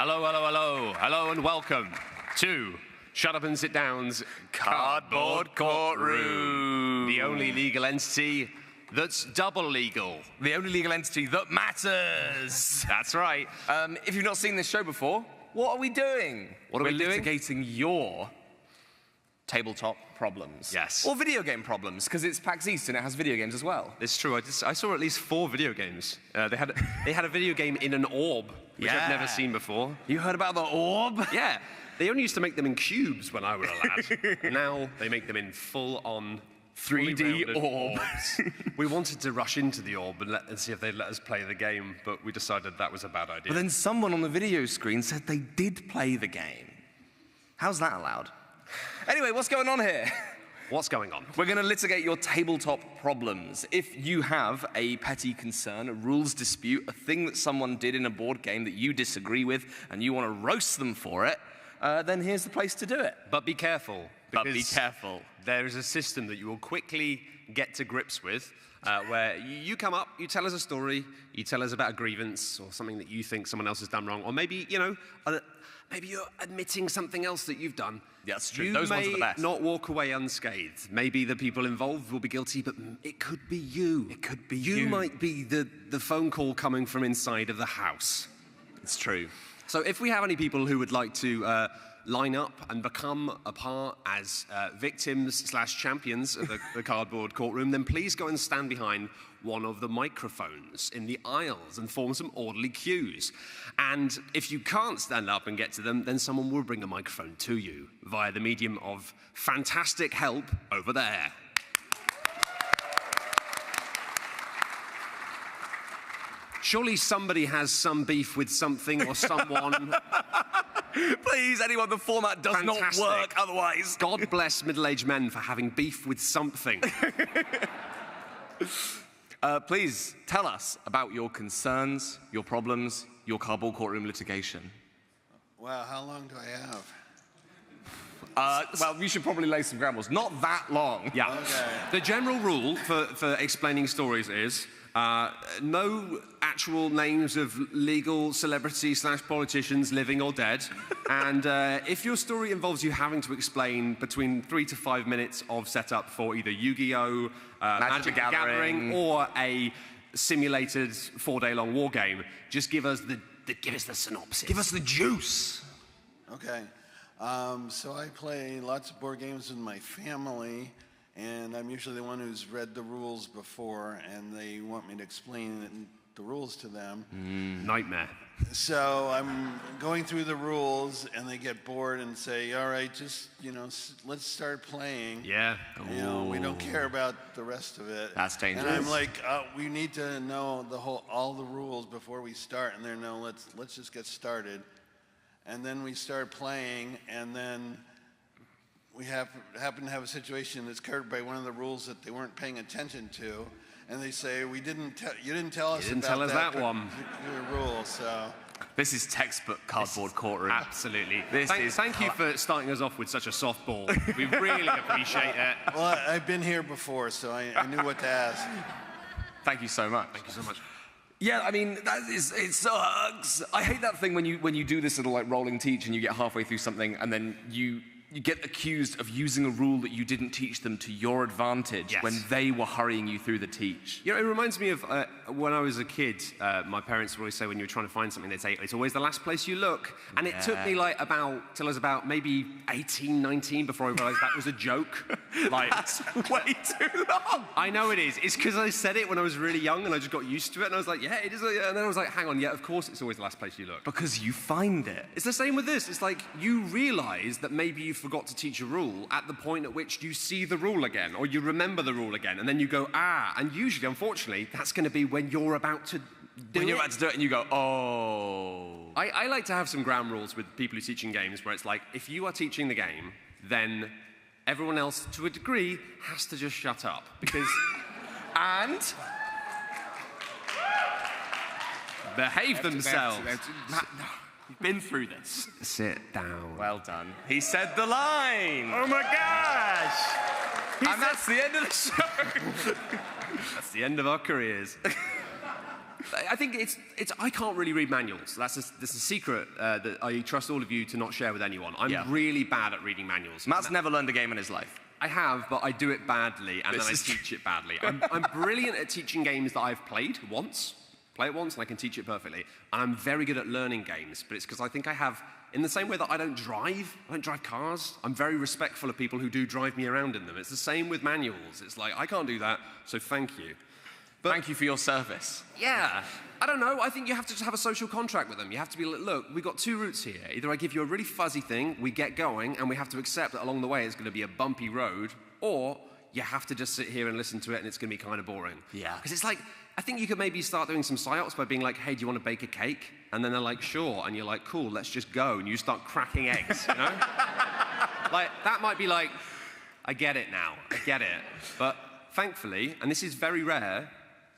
Hello, hello, hello. Hello and welcome to Shut Up and Sit Down's Cardboard Courtroom. The only legal entity that's double legal. The only legal entity that matters. That's right. If you've not seen this show before, what are we doing? What are we doing? We're litigating your tabletop problems. Yes. Or video game problems, because it's PAX East and it has video games as well. It's true. I saw at least 4 video games. They had a video game in an orb, which I've never seen before. You heard about the orb? Yeah. They only used to make them in cubes when I was a lad. Now they make them in full-on 3D orbs. We wanted to rush into the orb and see if they'd let us play the game, but we decided that was a bad idea. But then someone on the video screen said they did play the game. How's that allowed? Anyway, what's going on here? What's going on? We're going to litigate your tabletop problems. If you have a petty concern, a rules dispute, a thing that someone did in a board game that you disagree with, and you want to roast them for it, then here's the place to do it. But be careful. But be careful. There is a system that you will quickly get to grips with, where you come up, you tell us a story, you tell us about a grievance or something that you think someone else has done wrong, or maybe, you know, maybe you're admitting something else that you've done. Yeah, that's true. Those ones are the best. You may not walk away unscathed. Maybe the people involved will be guilty, but it could be you. It could be you. You might be the phone call coming from inside of the house. It's true. So if we have any people who would like to line up and become a part as victims/champions of the cardboard courtroom, then please go and stand behind one of the microphones in the aisles and form some orderly queues. And if you can't stand up and get to them, then someone will bring a microphone to you via the medium of fantastic help over there. Surely somebody has some beef with something or someone. Please, anyone, the format does not work otherwise. God bless middle-aged men for having beef with something. Please tell us about your concerns, your problems, your cardboard courtroom litigation. Wow, how long do I have? Well, you should probably lay some ground rules. Not that long. Yeah. Okay. The general rule for explaining stories is no actual names of legal celebrities/politicians, living or dead. And if your story involves you having to explain between 3 to 5 minutes of setup for either Yu-Gi-Oh, Magic the Gathering, or a simulated 4-day-long war game, just give us the synopsis. Give us the juice. Okay. So I play lots of board games with my family, and I'm usually the one who's read the rules before, and they want me to explain the rules to them. Nightmare. So I'm going through the rules, and they get bored and say, all right, just, you know, let's start playing. Yeah. You know, we don't care about the rest of it. That's dangerous. And I'm like, we need to know all the rules before we start. And they're, no, let's just get started. And then we start playing, and then we happen to have a situation that's covered by one of the rules that they weren't paying attention to, and they say, you didn't tell us about that one rule. So this is textbook cardboard courtroom. Absolutely. Thank you for starting us off with such a softball. We really appreciate it. Well, I've been here before, so I knew what to ask. Thank you so much. Thank you so much. Yeah, I mean, it sucks. I hate that thing when you do this little like rolling teach and you get halfway through something and then you get accused of using a rule that you didn't teach them to your advantage when they were hurrying you through the teach. You know, it reminds me of when I was a kid, my parents would always say when you were trying to find something, they'd say, it's always the last place you look. And it took me like till I was about maybe 18, 19 before I realized that was a joke. Like, that's way too long. I know it is. It's because I said it when I was really young and I just got used to it. And I was like, yeah, it is. And then I was like, hang on, yeah, of course it's always the last place you look. Because you find it. It's the same with this. It's like you realize that maybe you forgot to teach a rule at the point at which you see the rule again, or you remember the rule again, and then you go, and usually, unfortunately, that's going to be when you're about to do it. When you're about to do it and you go, oh. I like to have some ground rules with people who are teaching games where it's like, if you are teaching the game, then everyone else, to a degree, has to just shut up. Because... and... behave themselves. You've been through this. Sit down. Well done. He said the line. Oh my gosh! And that's the end of the show. That's the end of our careers. I think I can't really read manuals. That's a secret that I trust all of you to not share with anyone. I'm really bad at reading manuals. Matt's never learned a game in his life. I have, but I do it badly, and then I teach it badly. I'm brilliant at teaching games that I've played once. Play it once, and I can teach it perfectly. And I'm very good at learning games, but it's because I think I have, in the same way that I don't drive cars, I'm very respectful of people who do drive me around in them. It's the same with manuals. It's like, I can't do that, so thank you. But thank you for your service. Yeah. I don't know. I think you have to just have a social contract with them. You have to be like, look, we've got two routes here. Either I give you a really fuzzy thing, we get going, and we have to accept that along the way it's going to be a bumpy road, or you have to just sit here and listen to it and it's going to be kind of boring. Yeah. Because it's like, I think you could maybe start doing some psyops by being like, hey, do you want to bake a cake? And then they're like, sure. And you're like, cool, let's just go. And you start cracking eggs, you know? Like, that might be like, I get it now. I get it. But thankfully, and this is very rare,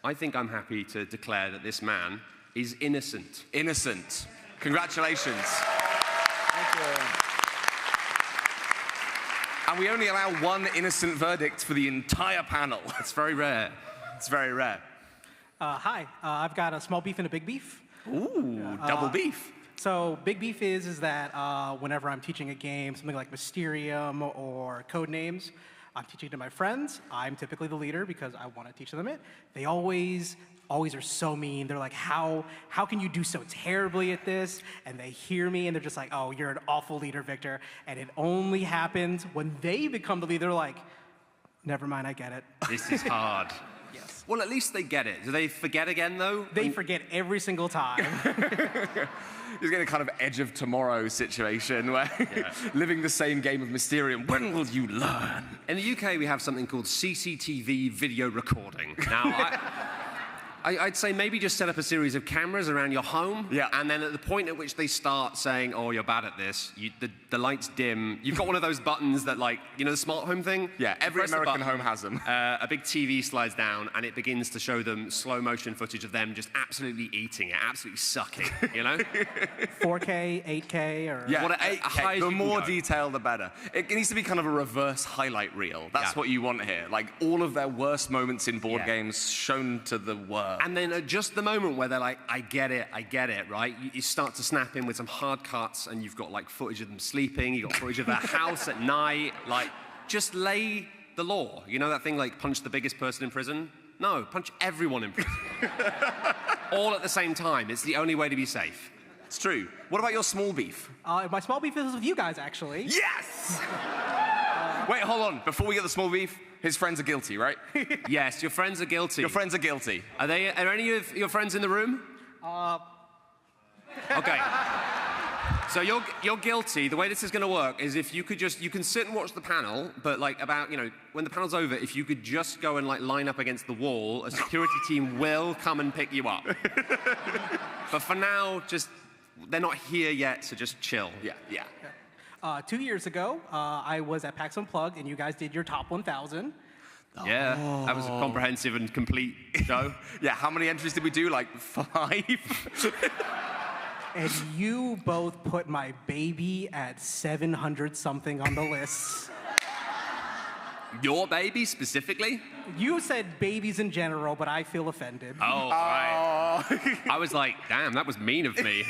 I think I'm happy to declare that this man is innocent. Innocent. Congratulations. Thank you. And we only allow one innocent verdict for the entire panel. It's very rare. It's very rare. Hi, I've got a small beef and a big beef. Ooh, double beef. So big beef is that whenever I'm teaching a game, something like Mysterium or Codenames, I'm teaching to my friends. I'm typically the leader because I want to teach them it. They always are so mean. They're like, how can you do so terribly at this? And they hear me and they're just like, oh, you're an awful leader, Victor. And it only happens when they become the leader. They're like, never mind, I get it. This is hard. Yes. Well, at least they get it. Do they forget again, though? They forget every single time. He's getting a kind of edge of tomorrow situation where living the same game of Mysterium. When will you learn? In the UK, we have something called CCTV video recording. Now, I'd say maybe just set up a series of cameras around your home, and then at the point at which they start saying, oh, you're bad at this, the lights dim, you've got one of those buttons that, like, you know the smart home thing? Yeah, every American home has them. A big TV slides down, and it begins to show them slow motion footage of them just absolutely eating it, absolutely sucking, you know? 4K, 8K, or... Yeah, What a high the as you more can go. detail, the better. It needs to be kind of a reverse highlight reel. That's what you want here. Like, all of their worst moments in board games shown to the world. And then at just the moment where they're like, I get it, right? You start to snap in with some hard cuts, and you've got like footage of them sleeping, you've got footage of their house at night. Like, just lay the law. You know that thing like punch the biggest person in prison? No, punch everyone in prison. All at the same time. It's the only way to be safe. It's true. What about your small beef? My small beef is with you guys, actually. Yes! Wait, hold on. Before we get the small beef, his friends are guilty, right? Yes, your friends are guilty. Your friends are guilty. Are any of your friends in the room? Okay. So you're guilty. The way this is going to work is if you could you can sit and watch the panel, but like when the panel's over, if you could just go and like line up against the wall, a security team will come and pick you up. But for now, they're not here yet, so just chill. Yeah. 2 years ago, I was at PAX Unplugged, and you guys did your top 1,000. Yeah, that was a comprehensive and complete show. Yeah, how many entries did we do? Like 5? And you both put my baby at 700-something on the list. Your baby specifically? You said babies in general, but I feel offended. Oh, right. I was like, damn, that was mean of me.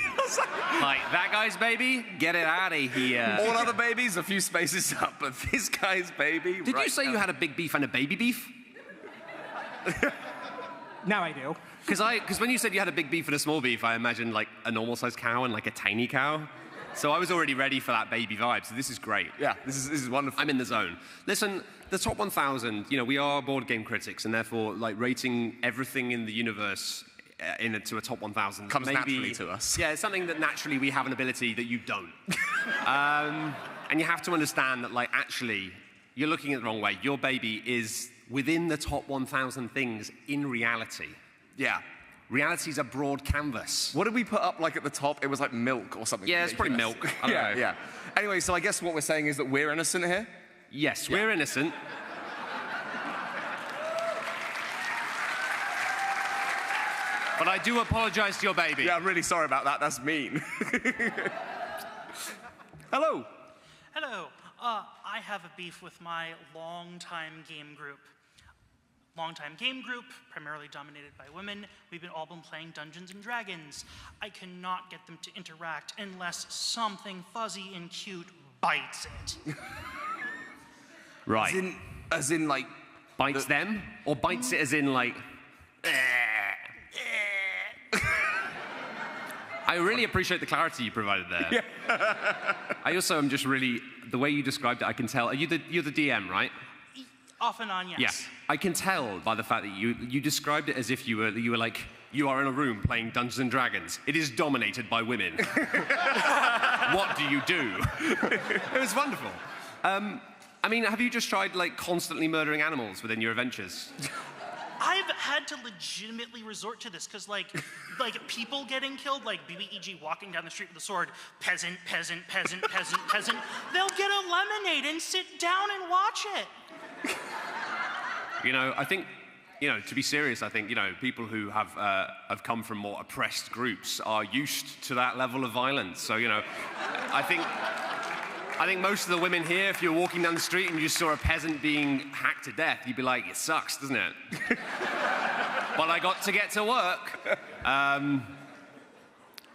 Like, that guy's baby? Get it out of here. All other babies, a few spaces up, but this guy's baby. Did you say you had a big beef and a baby beef? Now I do. Because when you said you had a big beef and a small beef, I imagined like a normal-sized cow and like a tiny cow. So I was already ready for that baby vibe, so this is great. Yeah, this is wonderful. I'm in the zone. Listen, the top 1,000, we are board game critics, and therefore, like, rating everything in the universe to a top 1,000 comes naturally to us. Yeah, it's something that naturally we have an ability that you don't. And you have to understand that, like, actually, you're looking at it the wrong way. Your baby is within the top 1,000 things in reality. Yeah. Reality's a broad canvas. What did we put up, like, at the top? It was, like, milk or something. Yeah, it's probably milk. I don't know. Yeah. Anyway, so I guess what we're saying is that we're innocent here? Yes, we're innocent. But I do apologize to your baby. Yeah, I'm really sorry about that. That's mean. Hello. Hello. I have a beef with my longtime game group. longtime game group, primarily dominated by women. We've all been playing Dungeons and Dragons. I cannot get them to interact unless something fuzzy and cute bites it. Right. As in like... Bites them? Or bites it as in like... I really appreciate the clarity you provided there. Yeah. I also am just really, the way you described it, I can tell. You're the DM, right? Off and on, yes. Yeah. I can tell by the fact that you described it as if you were like, you are in a room playing Dungeons and Dragons. It is dominated by women. What do you do? It was wonderful. I mean, have you just tried like constantly murdering animals within your adventures? I've had to legitimately resort to this because, like people getting killed, like BBEG walking down the street with a sword, peasant, peasant, peasant, peasant, peasant. They'll get a lemonade and sit down and watch it. You know, I think, you know, to be serious, I think, you know, people who have come from more oppressed groups are used to that level of violence. So, you know, I think most of the women here, if you're walking down the street and you saw a peasant being hacked to death, you'd be like, it sucks, doesn't it? But I got to get to work.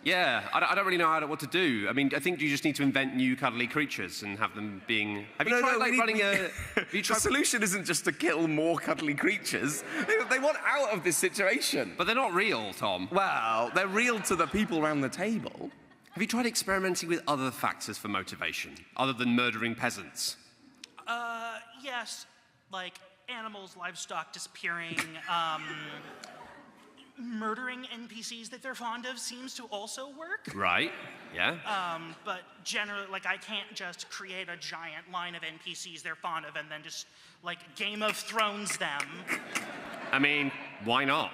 Yeah, I don't really know what to do. I mean, I think you just need to invent new cuddly creatures and have them being... Have you tried running a... The solution isn't just to kill more cuddly creatures. They want out of this situation. But they're not real, Tom. Well, they're real to the people around the table. Have you tried experimenting with other factors for motivation, other than murdering peasants? Yes, like animals, livestock disappearing, murdering NPCs that they're fond of seems to also work. Right, yeah. But generally, like, I can't just create a giant line of NPCs they're fond of and then just, like, Game of Thrones them. I mean, why not?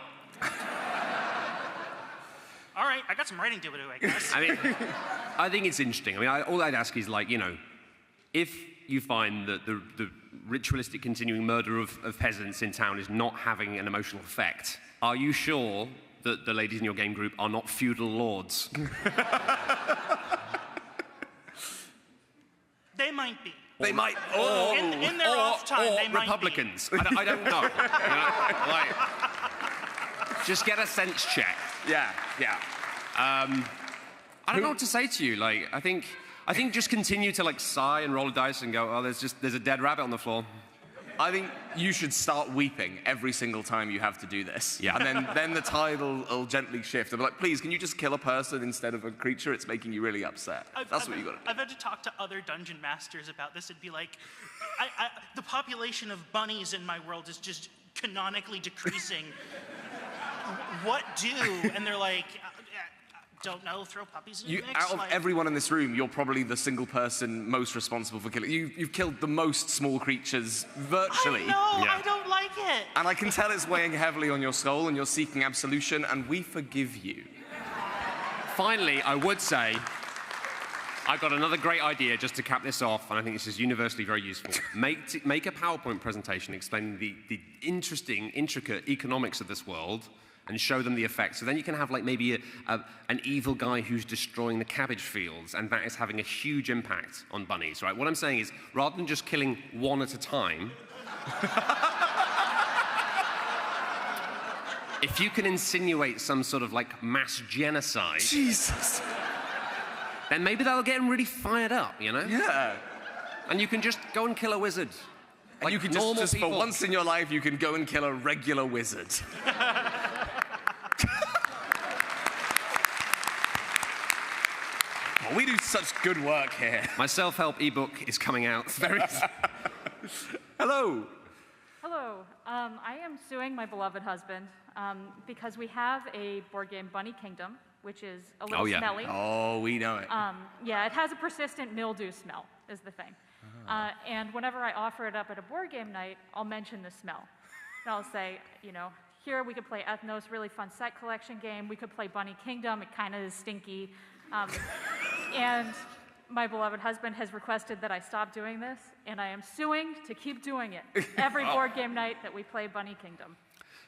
All right, I got some writing to do, I guess. I mean, I think it's interesting. I mean, all I'd ask is, like, you know, if you find that the ritualistic continuing murder of peasants in town is not having an emotional effect, are you sure that the ladies in your game group are not feudal lords? They might be. They might... In their off time, they might Republicans. I don't know. You know, like, just get a sense check. Yeah, yeah. I don't know what to say to you. Like, I think just continue to like sigh and roll a dice and go, oh, there's a dead rabbit on the floor. I think you should start weeping every single time you have to do this. Yeah. And then the tide will gently shift. They'll be like, please, can you just kill a person instead of a creature? It's making you really upset. That's what you got to do. I've had to talk to other dungeon masters about this and be like, the population of bunnies in my world is just canonically decreasing. What do? And they're like, don't know, throw puppies in the mix. Out of everyone in this room, you're probably the single person most responsible for killing. You've killed the most small creatures virtually. I know, yeah. I don't like it. And I can tell it's weighing heavily on your soul and you're seeking absolution, and we forgive you. Finally, I would say, I've got another great idea just to cap this off, and I think this is universally very useful. Make a PowerPoint presentation explaining the interesting, intricate economics of this world, and show them the effects. So then you can have like maybe an evil guy who's destroying the cabbage fields, and that is having a huge impact on bunnies, right? What I'm saying is, rather than just killing one at a time, if you can insinuate some sort of like mass genocide, Jesus, then maybe that'll get them really fired up, you know? Yeah. And you can just go and kill a wizard. And you can just for once in your life, you can go and kill a regular wizard. Oh, we do such good work here. My self-help ebook is coming out very soon. Hello. Hello. I am suing my beloved husband because we have a board game, Bunny Kingdom, which is a little smelly. Oh, we know it. Yeah, it has a persistent mildew smell, is the thing. And whenever I offer it up at a board game night, I'll mention the smell. And I'll say, you know, here we could play Ethnos, really fun set collection game. We could play Bunny Kingdom, it kind of is stinky. And my beloved husband has requested that I stop doing this, and I am suing to keep doing it every board game night that we play Bunny Kingdom.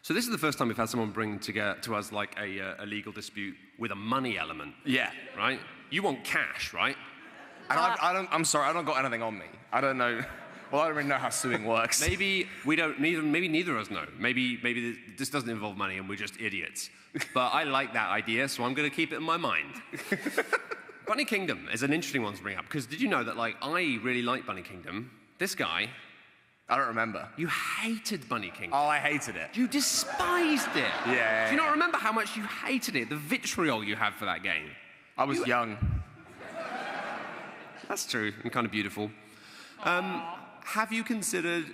So this is the first time we've had someone bring to us like a legal dispute with a money element. Yeah. Right? You want cash, right? And I'm sorry, I don't got anything on me. I don't know. Well, I don't really know how suing works. Maybe we don't. Maybe neither of us know. Maybe this doesn't involve money, and we're just idiots. But I like that idea, so I'm going to keep it in my mind. Bunny Kingdom is an interesting one to bring up because did you know that like I really like Bunny Kingdom? This guy, I don't remember. you hated Bunny Kingdom. Oh, I hated it. You despised it. Yeah. Do you not remember how much you hated it? The vitriol you had for that game. I was young. That's true and kind of beautiful. Have you considered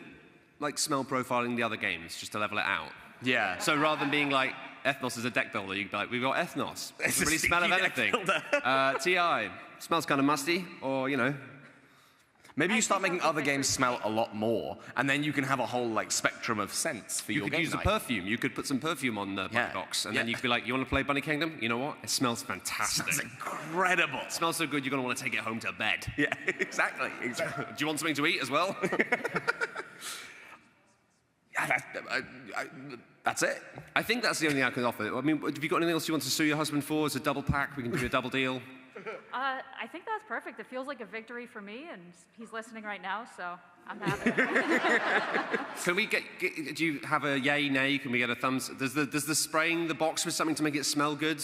like smell profiling the other games just to level it out? Yeah. So rather than being like Ethnos is a deck builder, you'd be like, we've got Ethnos. It's Doesn't a really smell of stinky deck anything. TI smells kind of musty, or you know. Maybe you start making other games smell a lot more, and then you can have a whole like spectrum of scents for You your could game use a night. perfume. You could put some perfume on the bunny Yeah. box, and then Yeah. you could be like, you want to play Bunny Kingdom? You know what? It smells fantastic. That's incredible. It smells so good, you're going to want to take it home to bed. Yeah, exactly. Do you want something to eat as well? Yeah, that's it. I think that's the only thing I can offer. I mean, have you got anything else you want to sue your husband for? It's a double pack. We can do a double deal. I think that's perfect. It feels like a victory for me, and he's listening right now, so I'm happy. Can we do you have a yay, nay? Can we get a thumbs? Does the spraying the box with something to make it smell good?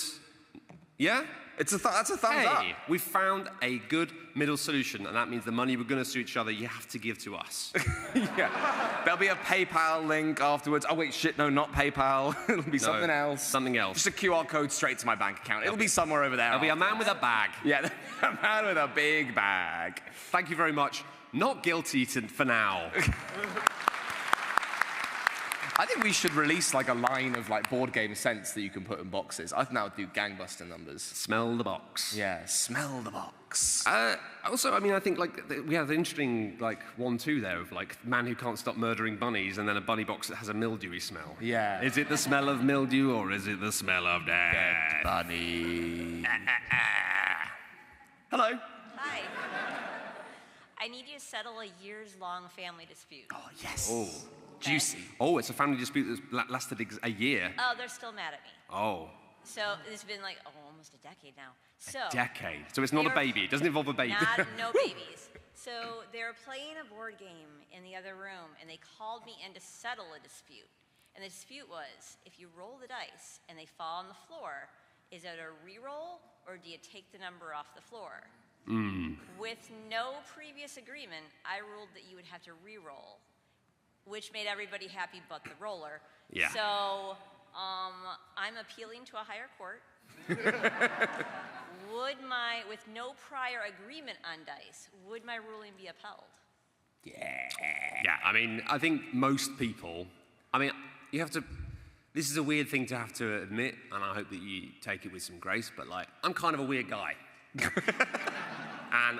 Yeah? That's a thumbs up. Hey, we found a good middle solution, and that means the money we're going to sue each other, you have to give to us. Yeah. There'll be a PayPal link afterwards. Oh wait, shit, no, not PayPal. It'll be something else. Something else. Just a QR code straight to my bank account. It'll be somewhere over there. There'll be a man with a bag. Yeah, a man with a big bag. Thank you very much. Not guilty for now. I think we should release like a line of like board game scents that you can put in boxes. I think that would do gangbuster numbers. Smell the box. Yeah, smell the box. Also, I mean, I think like we have an interesting like 1-2 there of like man who can't stop murdering bunnies, and then a bunny box that has a mildewy smell. Yeah. Is it the smell of mildew or is it the smell of death? Bunny. Hello. Hi. I need you to settle a years-long family dispute. Oh, yes. Oh, Okay. juicy. Oh, it's a family dispute that's lasted a year. Oh, they're still mad at me. Oh, So it's been like almost a decade now. So decade. So it's not a they were- baby. It doesn't involve a baby. no babies. So they were playing a board game in the other room, and they called me in to settle a dispute. And the dispute was, if you roll the dice and they fall on the floor, is it a re-roll or do you take the number off the floor? With no previous agreement, I ruled that you would have to re-roll, which made everybody happy but the roller. Yeah. So I'm appealing to a higher court. With no prior agreement on dice, would my ruling be upheld? Yeah, I mean, I think most people, I mean, you have to, this is a weird thing to have to admit, and I hope that you take it with some grace, but like, I'm kind of a weird guy. And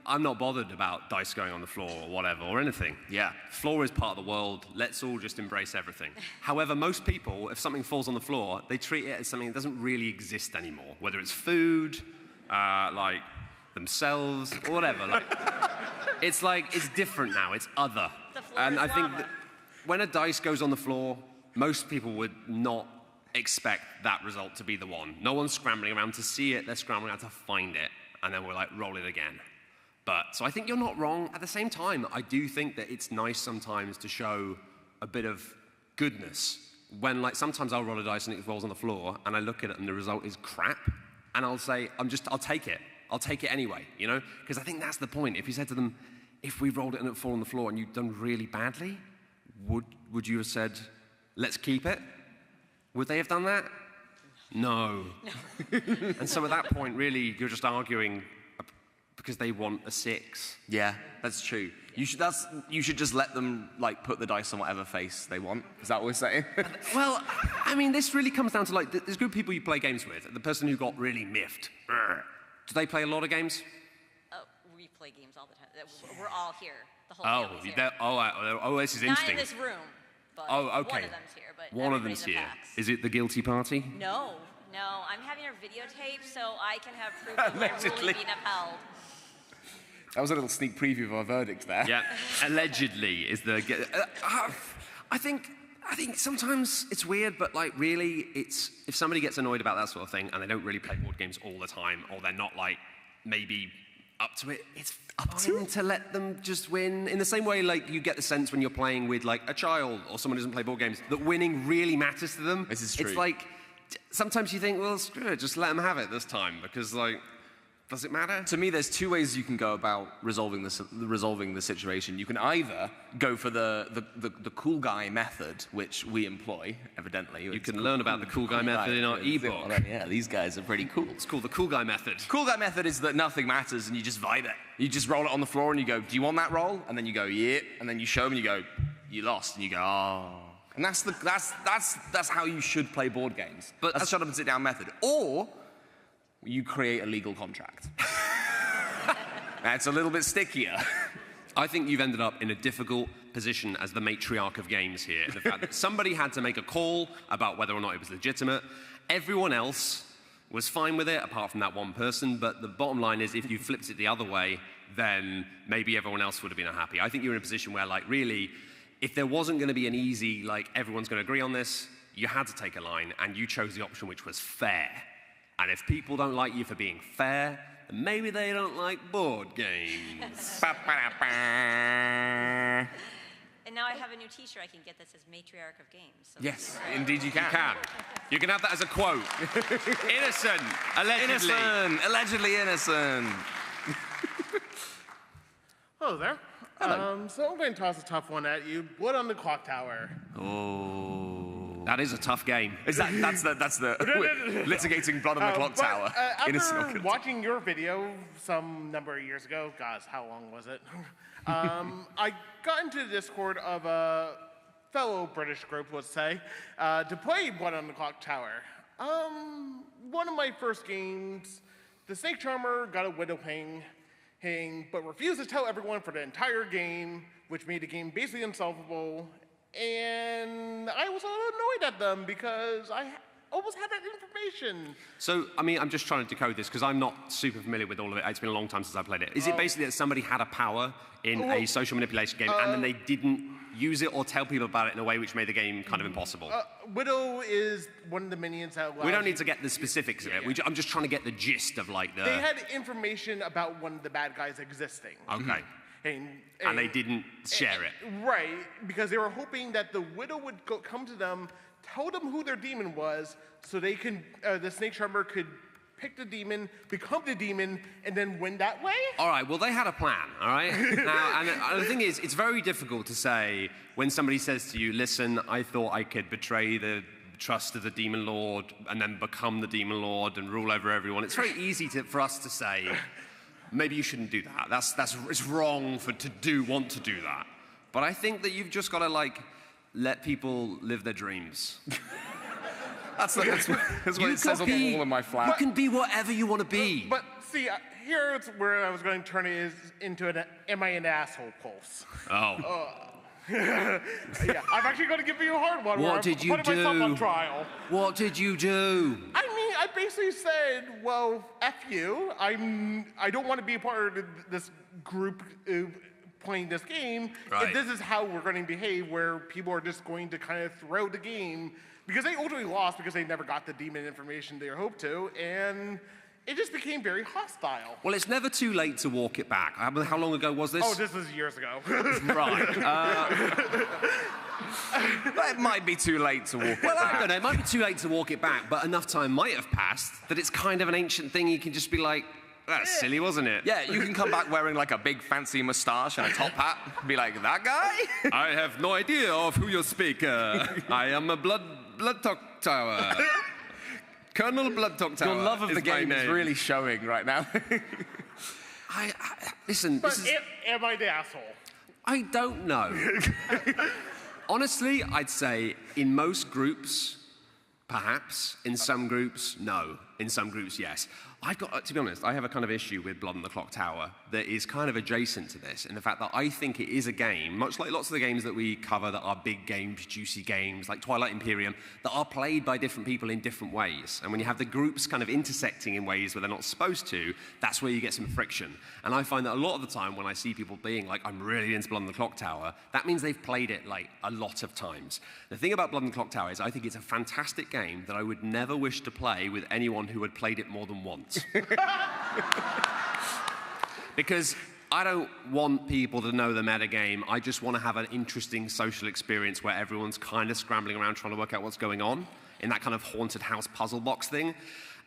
I'm not bothered about dice going on the floor or whatever, or anything. Yeah. Floor is part of the world. Let's all just embrace everything. However, most people, if something falls on the floor, they treat it as something that doesn't really exist anymore. Whether it's food, like themselves, or whatever. Like, it's different now. It's other. The floor And is I think lava. that when a dice goes on the floor, most people would not expect that result to be the one. No one's scrambling around to see it. They're scrambling around to find it. And then we're like, roll it again. So I think you're not wrong. At the same time, I do think that it's nice sometimes to show a bit of goodness. When, like, sometimes I'll roll a dice and it falls on the floor, and I look at it and the result is crap, and I'll say, I'll take it. I'll take it anyway, you know? Because I think that's the point. If you said to them, if we rolled it and it fall on the floor and you'd done really badly, would you have said, let's keep it? Would they have done that? No. And so at that point, really, you're just arguing because they want a 6. Yeah, that's true. You should just let them like put the dice on whatever face they want. Is that what we're saying? Well, I mean, this really comes down to like, there's a group of people you play games with. The person who got really miffed. Do they play a lot of games? We play games all the time. We're all here. The whole family's here. This is Not interesting. in this room, but Oh, okay. one of them's here. But One of everybody's them's in here. PAX. Is it the guilty party? No, I'm having her videotape so I can have proof of my Allegedly. ruling being upheld. That was a little sneak preview of our verdict there. Yeah. Allegedly is the. I think sometimes it's weird, but like really, it's if somebody gets annoyed about that sort of thing and they don't really play board games all the time, or they're not like maybe up to it, it's fine to let them just win. In the same way, like, you get the sense when you're playing with, like, a child or someone who doesn't play board games, that winning really matters to them. This is true. It's like, sometimes you think, well, screw it, just let them have it this time, because, like, does it matter? To me, there's two ways you can go about resolving the situation. You can either go for the cool guy method, which we employ, evidently. You can learn about the cool guy method in our ebook. Yeah, these guys are pretty cool. It's called the cool guy method. Cool guy method is that nothing matters and you just vibe it. You just roll it on the floor and you go, do you want that roll? And then you go, yeah. And then you show them and you go, you lost. And you go, oh. And that's how you should play board games. But that's shut up and sit down method. Or you create a legal contract. That's a little bit stickier. I think you've ended up in a difficult position as the matriarch of games here. The fact that somebody had to make a call about whether or not it was legitimate. Everyone else was fine with it, apart from that one person. But the bottom line is, if you flipped it the other way, then maybe everyone else would have been unhappy. I think you're in a position where, like, really, if there wasn't going to be an easy, like, everyone's going to agree on this, you had to take a line, and you chose the option which was fair. And if people don't like you for being fair, then maybe they don't like board games. And now I have a new T-shirt I can get that says Matriarch of Games. So Yes, indeed you can. You can have that as a quote. Innocent, allegedly. Innocent, allegedly innocent. Hello there. So I'm going to toss a tough one at you. Blood on the Clock Tower. Oh. That is a tough game. That's the litigating blood on the clock tower. After watching your video some number of years ago, gosh, how long was it? I got into the Discord of a fellow British group, let's say, to play Blood on the Clock Tower. One of my first games, the Snake Charmer got a widow hang, but refused to tell everyone for the entire game, which made the game basically unsolvable. And I was a little annoyed at them because I almost had that information. So, I mean, I'm just trying to decode this because I'm not super familiar with all of it. It's been a long time since I played it. Is it basically that somebody had a power in a social manipulation game and then they didn't use it or tell people about it in a way which made the game kind of impossible? Widow is one of the minions that allows we don't need to get the specifics of it. I'm just trying to get the gist of, like, the... They had information about one of the bad guys existing. Okay. And they didn't share it. Right, because they were hoping that the widow would come to them, tell them who their demon was, so they can, the Snake Charmer could pick the demon, become the demon, and then win that way? All right, well, they had a plan, all right? Now, and the thing is, it's very difficult to say when somebody says to you, listen, I thought I could betray the trust of the Demon Lord and then become the Demon Lord and rule over everyone. It's very easy for us to say, maybe you shouldn't do that. It's wrong want to do that. But I think that you've just got to, like, let people live their dreams. That's what it says on the wall in my flat. You can be whatever you want to be. But see, here's where I was going to turn it into an am I an asshole pulse. Oh. Yeah, I'm actually going to give you a hard one. What did you do? Putting myself on trial. What did you do? I mean, I basically said, well, F you. I don't want to be a part of this group playing this game. Right. If this is how we're going to behave, where people are just going to kind of throw the game, because they ultimately lost because they never got the demon information they hoped to, and it just became very hostile. Well, it's never too late to walk it back. How long ago was this? Oh, this was years ago. Right. It might be too late to walk it back. I don't know. It might be too late to walk it back, but enough time might have passed that it's kind of an ancient thing. You can just be like, that's silly, wasn't it? Yeah, you can come back wearing like a big fancy moustache and a top hat. Be like, that guy? I have no idea of who you speak. I am a Bloodtalk Tower. Colonel Bloodtalk Tower. Your love of the game is really showing right now. Listen. But am I the asshole? I don't know. Honestly, I'd say in most groups, perhaps. In some groups, no. In some groups, yes. To be honest, I have a kind of issue with Blood on the Clock Tower that is kind of adjacent to this, in the fact that I think it is a game, much like lots of the games that we cover that are big games, juicy games, like Twilight Imperium, that are played by different people in different ways. And when you have the groups kind of intersecting in ways where they're not supposed to, that's where you get some friction. And I find that a lot of the time when I see people being like, I'm really into Blood on the Clock Tower, that means they've played it like a lot of times. The thing about Blood on the Clock Tower is I think it's a fantastic game that I would never wish to play with anyone who had played it more than once. Because I don't want people to know the metagame. I just want to have an interesting social experience where everyone's kind of scrambling around trying to work out what's going on in that kind of haunted house puzzle box thing.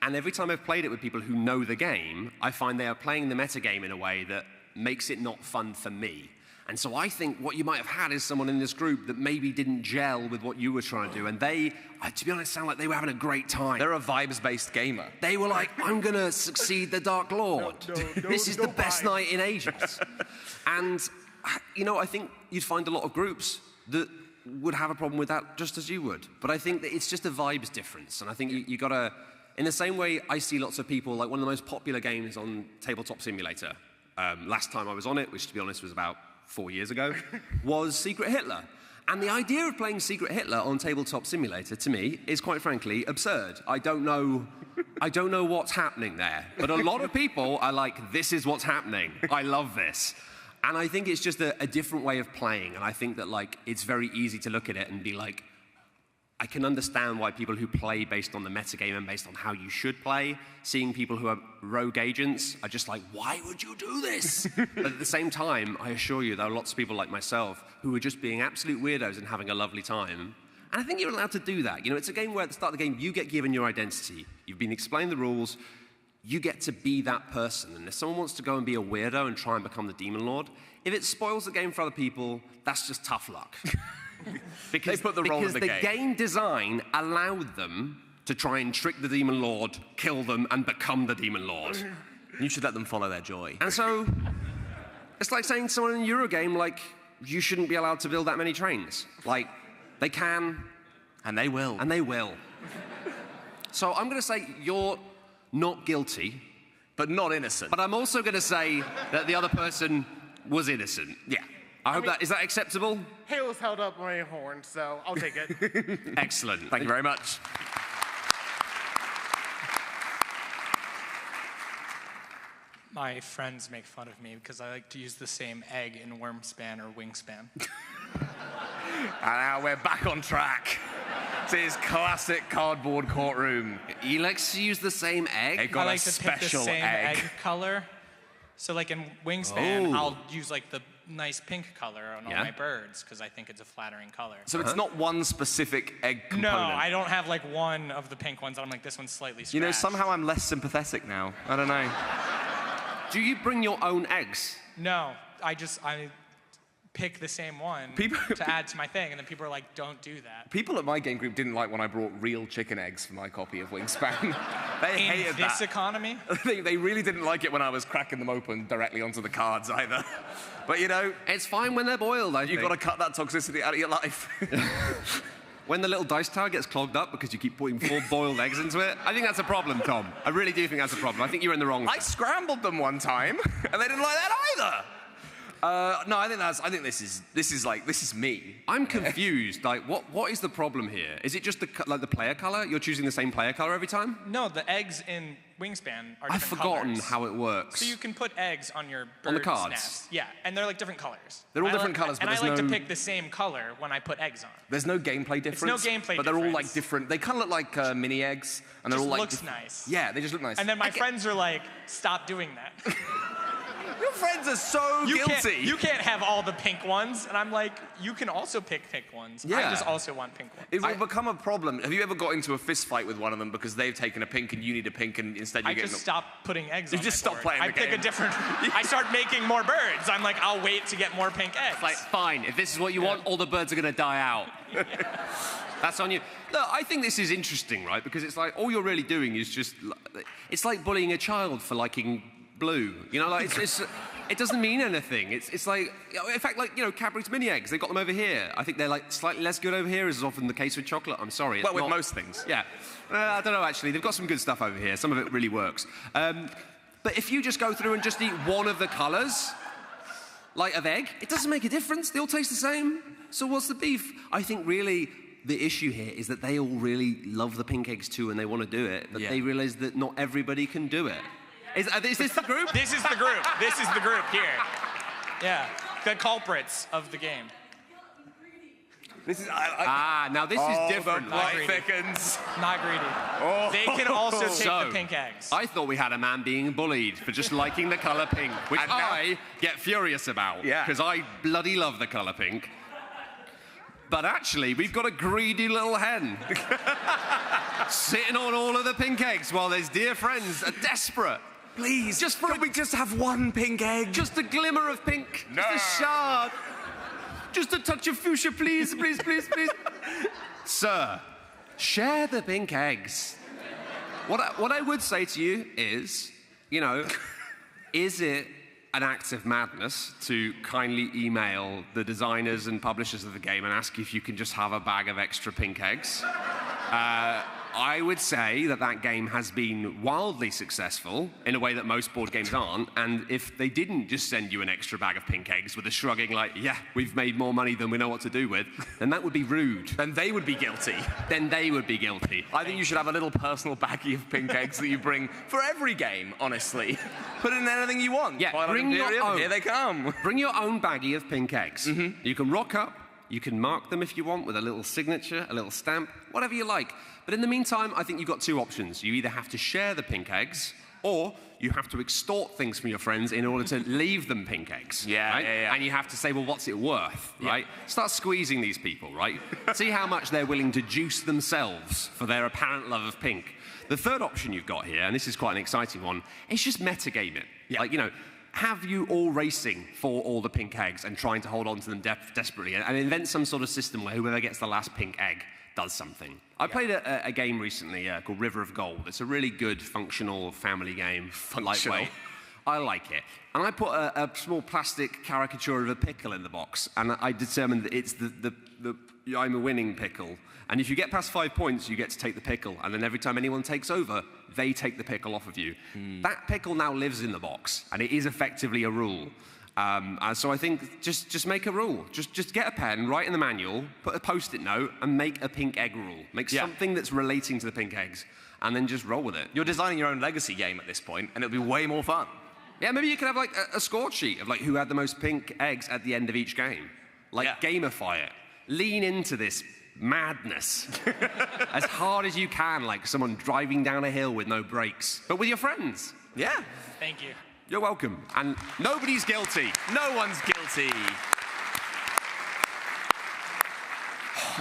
And every time I've played it with people who know the game, I find they are playing the metagame in a way that makes it not fun for me. And so I think what you might have had is someone in this group that maybe didn't gel with what you were trying to do. And they, to be honest, sound like they were having a great time. They're a vibes-based gamer. They were like, I'm going to succeed the Dark Lord. This is the best night in ages. And, you know, I think you'd find a lot of groups that would have a problem with that just as you would. But I think that it's just a vibes difference. And I think you got to, in the same way I see lots of people, like one of the most popular games on Tabletop Simulator, last time I was on it, which to be honest was about 4 years ago, was Secret Hitler. And the idea of playing Secret Hitler on Tabletop Simulator, to me, is quite frankly absurd. I don't know what's happening there. But a lot of people are like, this is what's happening. I love this. And I think it's just a different way of playing. And I think that like it's very easy to look at it and be like, I can understand why people who play based on the metagame and based on how you should play, seeing people who are rogue agents are just like, why would you do this? But at the same time, I assure you, there are lots of people like myself who are just being absolute weirdos and having a lovely time. And I think you're allowed to do that. You know, it's a game where at the start of the game, you get given your identity. You've been explained the rules. You get to be that person. And if someone wants to go and be a weirdo and try and become the Demon Lord, if it spoils the game for other people, that's just tough luck. Because they put the role in the game design allowed them to try and trick the Demon Lord, kill them, and become the Demon Lord. You should let them follow their joy. And so, it's like saying to someone in a Eurogame, like, you shouldn't be allowed to build that many trains. Like, they can. And they will. And they will. So I'm going to say you're not guilty. But not innocent. But I'm also going to say that the other person was innocent. Yeah. I hope is that acceptable? Halo's held up my horn, so I'll take it. Excellent. Thank you very much. My friends make fun of me because I like to use the same egg in Wormspan or Wingspan. And now we're back on track. This is classic cardboard courtroom. He likes to use the same egg? It got I like a to pick the special same egg. color. So like in Wingspan, I'll use like the nice pink color on all my birds because I think it's a flattering color. So it's not one specific egg component? No, I don't have like one of the pink ones. I'm like, this one's slightly scratched. You know, somehow I'm less sympathetic now. I don't know. Do you bring your own eggs? No, I pick the same one to add to my thing, and then people are like, don't do that. People at my game group didn't like when I brought real chicken eggs for my copy of Wingspan. They hated this that. economy? They really didn't like it when I was cracking them open directly onto the cards either. But you know, it's fine when they're boiled, I think. You've got to cut that toxicity out of your life. When the little dice tower gets clogged up because you keep putting 4 boiled eggs into it, I think that's a problem, Tom. I really do think that's a problem. I think you're in the wrong. I scrambled them one time, and they didn't like that either. No, I think this is me. I'm confused. Like, what is the problem here? Is it just the player color? You're choosing the same player color every time? No, the eggs in Wingspan are different I've forgotten colors. how it works. So you can put eggs on your bird's on the cards. nest. Yeah, and they're like different colors. They're all different colors, but and there's I like no... to pick the same color when I put eggs on. There's no gameplay difference. It's no gameplay but they're all like difference. different. They kind of look like mini eggs, and they're Just all like. Looks nice. Yeah, they just look nice. And then my friends are like, "Stop doing that." Your friends are so guilty. You can't have all the pink ones, and I'm like, you can also pick pink ones. Yeah. I just also want pink ones. It will become a problem. Have you ever got into a fist fight with one of them because they've taken a pink and you need a pink, and instead you I get... just stop putting eggs You on just my stop board. playing the I pick game. a different... I start making more birds. I'm like, I'll wait to get more pink eggs. It's like, fine, if this is what you want, all the birds are going to die out. That's on you. Look, I think this is interesting, right? Because it's like, all you're really doing is just... It's like bullying a child for liking blue. You know, like, it doesn't mean anything. It's like, in fact, like, you know, Cadbury's mini eggs, they've got them over here. I think they're like slightly less good over here, as is often the case with chocolate. I'm sorry. Well, with most things. Yeah. I don't know, actually. They've got some good stuff over here. Some of it really works. But if you just go through and just eat one of the colors, like of egg, it doesn't make a difference. They all taste the same. So what's the beef? I think really the issue here is that they all really love the pink eggs too and they want to do it, but they realize that not everybody can do it. Is this the group? This is the group. This is the group here. Yeah. The culprits of the game. This is now this is different. Not Right? thickens. Not greedy. They can also take the pink eggs. I thought we had a man being bullied for just liking the colour pink, which And now- I get furious about, Yeah. because I bloody love the colour pink. But actually, we've got a greedy little hen sitting on all of the pink eggs while his dear friends are desperate. Please, can we just have one pink egg? Just a glimmer of pink, No. just a shard. Just a touch of fuchsia, please, please, please, please. Sir, share the pink eggs. What I would say to you is, you know, is it an act of madness to kindly email the designers and publishers of the game and ask if you can just have a bag of extra pink eggs? I would say that that game has been wildly successful in a way that most board games aren't, and if they didn't just send you an extra bag of pink eggs with a shrugging like, yeah, we've made more money than we know what to do with, then that would be rude. Then they would be guilty. Then they would be guilty. I think you should have a little personal baggie of pink eggs that you bring for every game, honestly. Put in anything you want. Yeah, Twilight bring your Imperium, own. Here they come. Bring your own baggie of pink eggs. You can rock up, you can mark them if you want with a little signature, a little stamp, whatever you like. But in the meantime, I think you've got two options. You either have to share the pink eggs, or you have to extort things from your friends in order to leave them pink eggs. Yeah, right? yeah. And you have to say, well, what's it worth, right? Start squeezing these people, right? See how much they're willing to juice themselves for their apparent love of pink. The third option you've got here, and this is quite an exciting one, is just metagame it. Yeah. Like, you know, have you all racing for all the pink eggs and trying to hold on to them desperately, and invent some sort of system where whoever gets the last pink egg does something. I played a game recently called River of Gold. It's a really good, functional family game, lightweight. I like it. And I put a small plastic caricature of a pickle in the box, and I determined that it's I'm a winning pickle. And if you get past 5 points, you get to take the pickle, and then every time anyone takes over, they take the pickle off of you. That pickle now lives in the box, and it is effectively a rule. So I think just make a rule. Just get a pen, write in the manual, put a post-it note, and make a pink egg rule. Make something that's relating to the pink eggs, and then just roll with it. You're designing your own legacy game at this point, and it'll be way more fun. Yeah, maybe you could have like a score sheet of like who had the most pink eggs at the end of each game. Like gamify it. Lean into this madness as hard as you can, like someone driving down a hill with no brakes, but with your friends. Yeah. Thank you. You're welcome. And nobody's guilty. No one's guilty.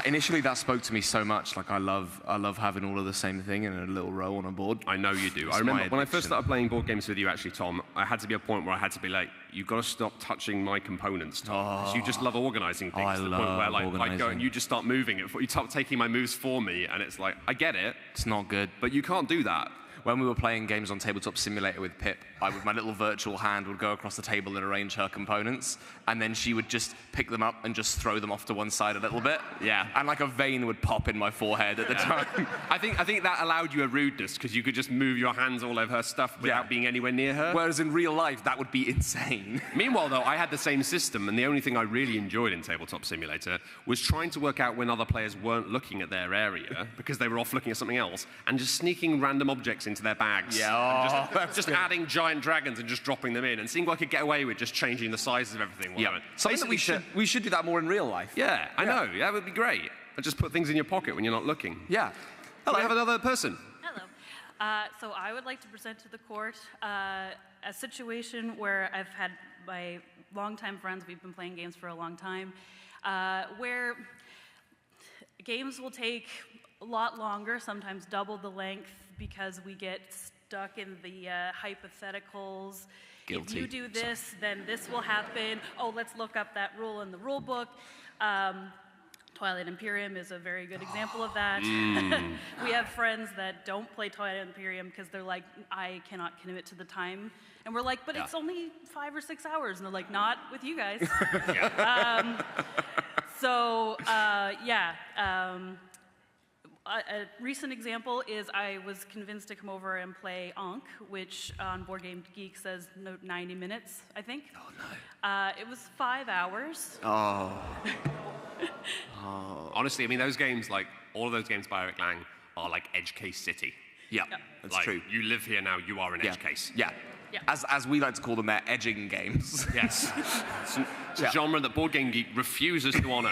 Initially, that spoke to me so much. Like, I love having all of the same thing in a little row on a board. I know you do. I remember when I first started playing board games with you, actually, Tom, I had to be a point where I had to be like, you've got to stop touching my components, Tom. 'Cause you just love organising things. I to the love point where, like, I go organising. and you just start moving it. You start taking my moves for me, and it's like, I get it. It's not good. But you can't do that. When we were playing games on Tabletop Simulator with Pip, with my little virtual hand would go across the table and arrange her components, and then she would just pick them up and just throw them off to one side a little bit. Yeah. And like a vein would pop in my forehead at the time. I think that allowed you a rudeness, because you could just move your hands all over her stuff without being anywhere near her. Whereas in real life, that would be insane. Meanwhile, though, I had the same system, and the only thing I really enjoyed in Tabletop Simulator was trying to work out when other players weren't looking at their area because they were off looking at something else, and just sneaking random objects into their bags. Yeah, And just adding giant dragons and just dropping them in, and seeing what I could get away with just changing the sizes of everything. Yeah. Something that we should do that more in real life. Yeah, I know. That would be great. And just put things in your pocket when you're not looking. Yeah. Hello. We have another person. Hello. So I would like to present to the court a situation where I've had my longtime friends, we've been playing games for a long time, where games will take a lot longer, sometimes double the length, because we get stuck in the hypotheticals. Guilty. If you do this, then this will happen. Oh, let's look up that rule in the rule book. Twilight Imperium is a very good example of that. We have friends that don't play Twilight Imperium because they're like, I cannot commit to the time. And we're like, but it's only 5 or 6 hours. And they're like, not with you guys. A recent example is I was convinced to come over and play Ankh, which on Board Game Geek says 90 minutes, I think. Oh, no. It was 5 hours. Honestly, I mean, those games, like, all of those games by Eric Lang are like edge case city. Yeah, that's like, true. You live here now, you are an edge case. Yeah. As we like to call them, they're edging games. Yes. It's a genre that Board Game Geek refuses to honor.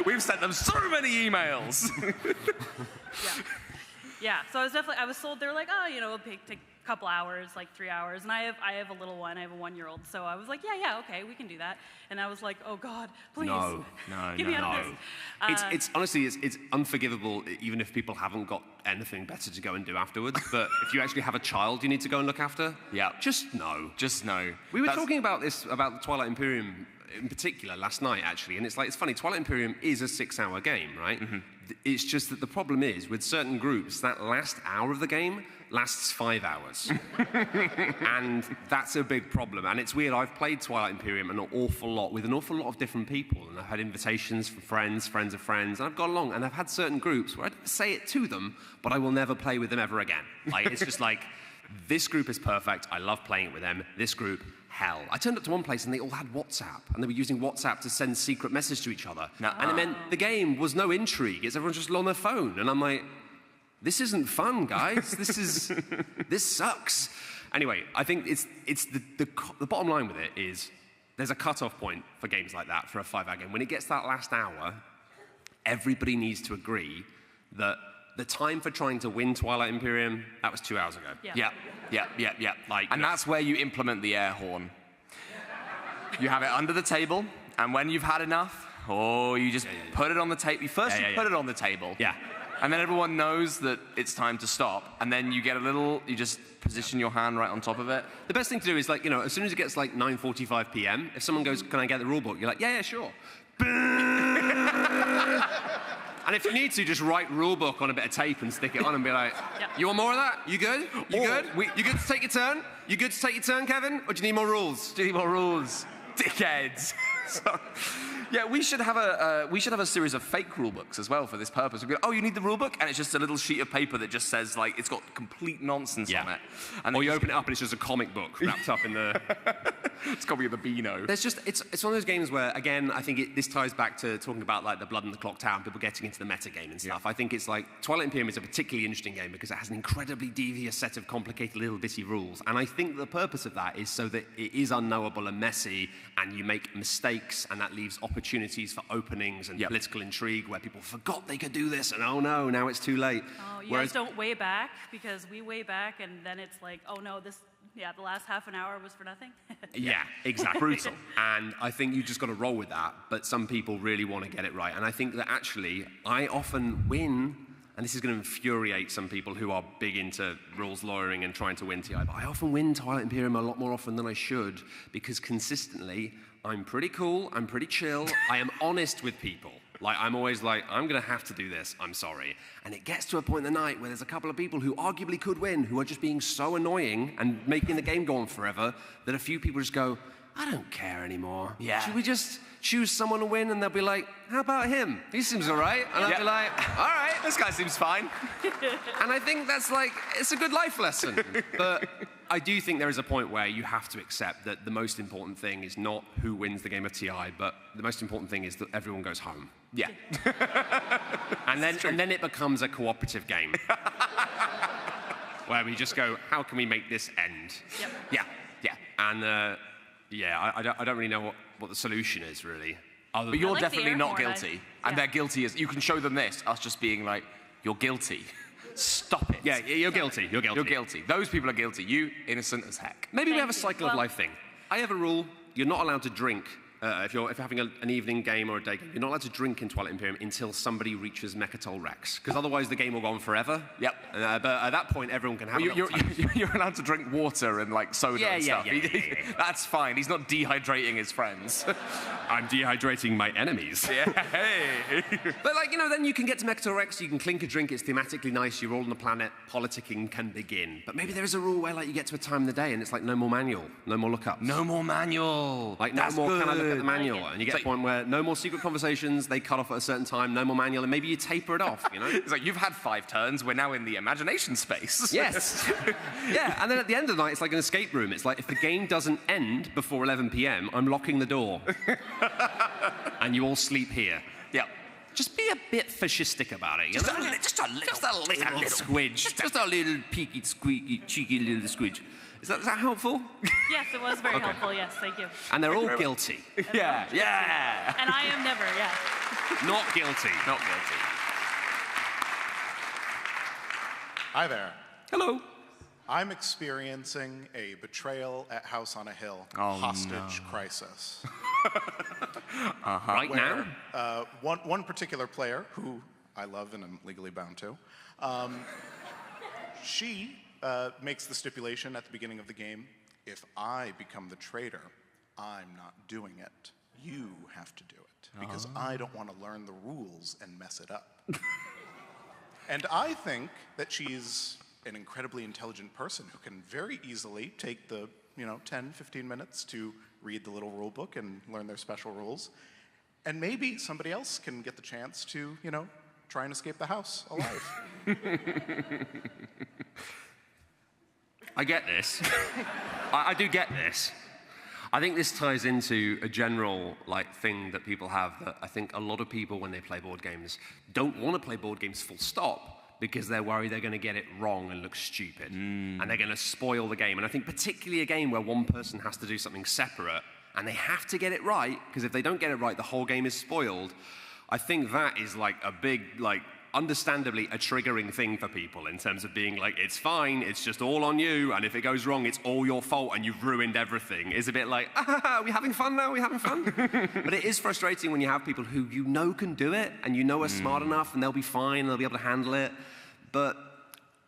We've sent them so many emails. Yeah, so I was sold, they were like, oh, you know, it'll take a couple hours, like 3 hours. And I have a little one, I have a 1-year-old. So I was like, yeah, okay, we can do that. And I was like, oh God, please. No. Get me out of this. It's honestly, it's unforgivable, even if people haven't got anything better to go and do afterwards. But if you actually have a child you need to go and look after, just no. Just no. We were talking about this, about Twilight Imperium in particular last night, actually, and it's funny, Twilight Imperium is a 6-hour game, right? It's just that the problem is, with certain groups, that last hour of the game lasts 5 hours. And that's a big problem. And it's weird, I've played Twilight Imperium an awful lot with an awful lot of different people, and I've had invitations from friends of friends, and I've gone along, and I've had certain groups where I don't say it to them, but I will never play with them ever again. It's just this group is perfect, I love playing it with them, this group, hell. I turned up to one place and they all had WhatsApp, and they were using WhatsApp to send secret messages to each other. And it meant the game was no intrigue, it's everyone just on their phone. And I'm like, this isn't fun, guys. This sucks. Anyway, I think it's the bottom line with it is there's a cutoff point for games like that, for a 5-hour game. When it gets that last hour, everybody needs to agree that the time for trying to win Twilight Imperium, that was 2 hours ago. Yeah. And that's where you implement the air horn. You have it under the table, and when you've had enough, you just put it on the table. First you put it on the table. Yeah. And then everyone knows that it's time to stop, and then you get you just position your hand right on top of it. The best thing to do is, as soon as it gets 9:45 p.m., if someone goes, can I get the rule book? You're like, yeah, sure. And if you need to, just write rule book on a bit of tape and stick it on and be like, you want more of that? You good? You good? You good to take your turn? You good to take your turn, Kevin? Or do you need more rules? Do you need more rules? Dickheads. Yeah, we should have a series of fake rule books as well for this purpose. We go, oh, you need the rule book, and it's just a little sheet of paper that just says it's got complete nonsense on it. And or you open it up and it's just a comic book wrapped up in the. It's copy of the Beano. It's one of those games where, again, I think this ties back to talking about the Blood and the Clock Tower and people getting into the meta game and stuff. I think it's Twilight Imperium is a particularly interesting game because it has an incredibly devious set of complicated little bitty rules, and I think the purpose of that is so that it is unknowable and messy, and you make mistakes, and that leaves opportunities for openings and political intrigue where people forgot they could do this, and oh no, now it's too late. Oh, you guys don't weigh back, because we weigh back, and then it's like, oh no, the last half an hour was for nothing. Yeah, exactly. Brutal. And I think you just got to roll with that, but some people really want to get it right. And I think that actually, I often win, and this is going to infuriate some people who are big into rules lawyering and trying to win TI, but I often win Twilight Imperium a lot more often than I should, because consistently, I'm pretty cool, I'm pretty chill, I am honest with people. I'm always I'm going to have to do this, I'm sorry. And it gets to a point in the night where there's a couple of people who arguably could win, who are just being so annoying and making the game go on forever, that a few people just go, I don't care anymore. Yeah. Should we just choose someone to win? And they'll be like, how about him? He seems all right. And I'll be like, all right. This guy seems fine. And I think that's it's a good life lesson. But I do think there is a point where you have to accept that the most important thing is not who wins the game of TI, but the most important thing is that everyone goes home. Yeah. and then it becomes a cooperative game. Where we just go, how can we make this end? Yep. Yeah. And I don't really know what the solution is, really. But you're definitely not guilty. And they're guilty as... You can show them this, us just being like, you're guilty. Stop it. Yeah, you're guilty. You're guilty. You're guilty. Those people are guilty. You, innocent as heck. Maybe we have a cycle of life thing. I have a rule, you're not allowed to drink. If you're having an evening game or a day game, you're not allowed to drink in Twilight Imperium until somebody reaches Mechatol Rex, because otherwise the game will go on forever. Yep. But at that point, everyone can have you're allowed to drink water and soda and stuff. Yeah. That's fine. He's not dehydrating his friends. I'm dehydrating my enemies. Yeah. Hey. But then you can get to Mechatol Rex, you can clink a drink, it's thematically nice, you're all on the planet, politicking can begin. But maybe there is a rule where you get to a time of the day and it's no more manual, no more lookups. No more manual. No more can I look at the manual, and you get to a point where no more secret conversations, they cut off at a certain time, no more manual, and maybe you taper it off, It's you've had 5 turns, we're now in the imagination space. Yes. Yeah, and then at the end of the night, it's like an escape room. It's if the game doesn't end before 11 p.m., I'm locking the door. And you all sleep here. Yeah. Just be a bit fascistic about it. Just a little squidge. Just a little peaky, squeaky, cheeky little squidge. Is that helpful? Yes, it was very helpful. Yes, thank you. And they're all guilty. Yeah. And I am never, yeah. Not guilty. Not guilty. Hi there. Hello. I'm experiencing a betrayal at House on a Hill hostage crisis. Right now? One particular player, who I love and am legally bound to, she makes the stipulation at the beginning of the game, if I become the traitor, I'm not doing it. You have to do it, because I don't want to learn the rules and mess it up. And I think that she's an incredibly intelligent person who can very easily take the 10, 15 minutes to read the little rule book and learn their special rules. And maybe somebody else can get the chance to, try and escape the house alive. I get this. I do get this. I think this ties into a general thing that people have, that I think a lot of people, when they play board games, don't want to play board games full stop, because they're worried they're going to get it wrong and look stupid. And they're going to spoil the game. And I think particularly a game where one person has to do something separate, and they have to get it right, because if they don't get it right, the whole game is spoiled. I think that is a big, understandably a triggering thing for people, in terms of being it's fine, it's just all on you, and if it goes wrong, it's all your fault, and you've ruined everything. It's a bit are we having fun now? Are we having fun? But it is frustrating when you have people who can do it, and are smart enough, and they'll be fine, they'll be able to handle it. But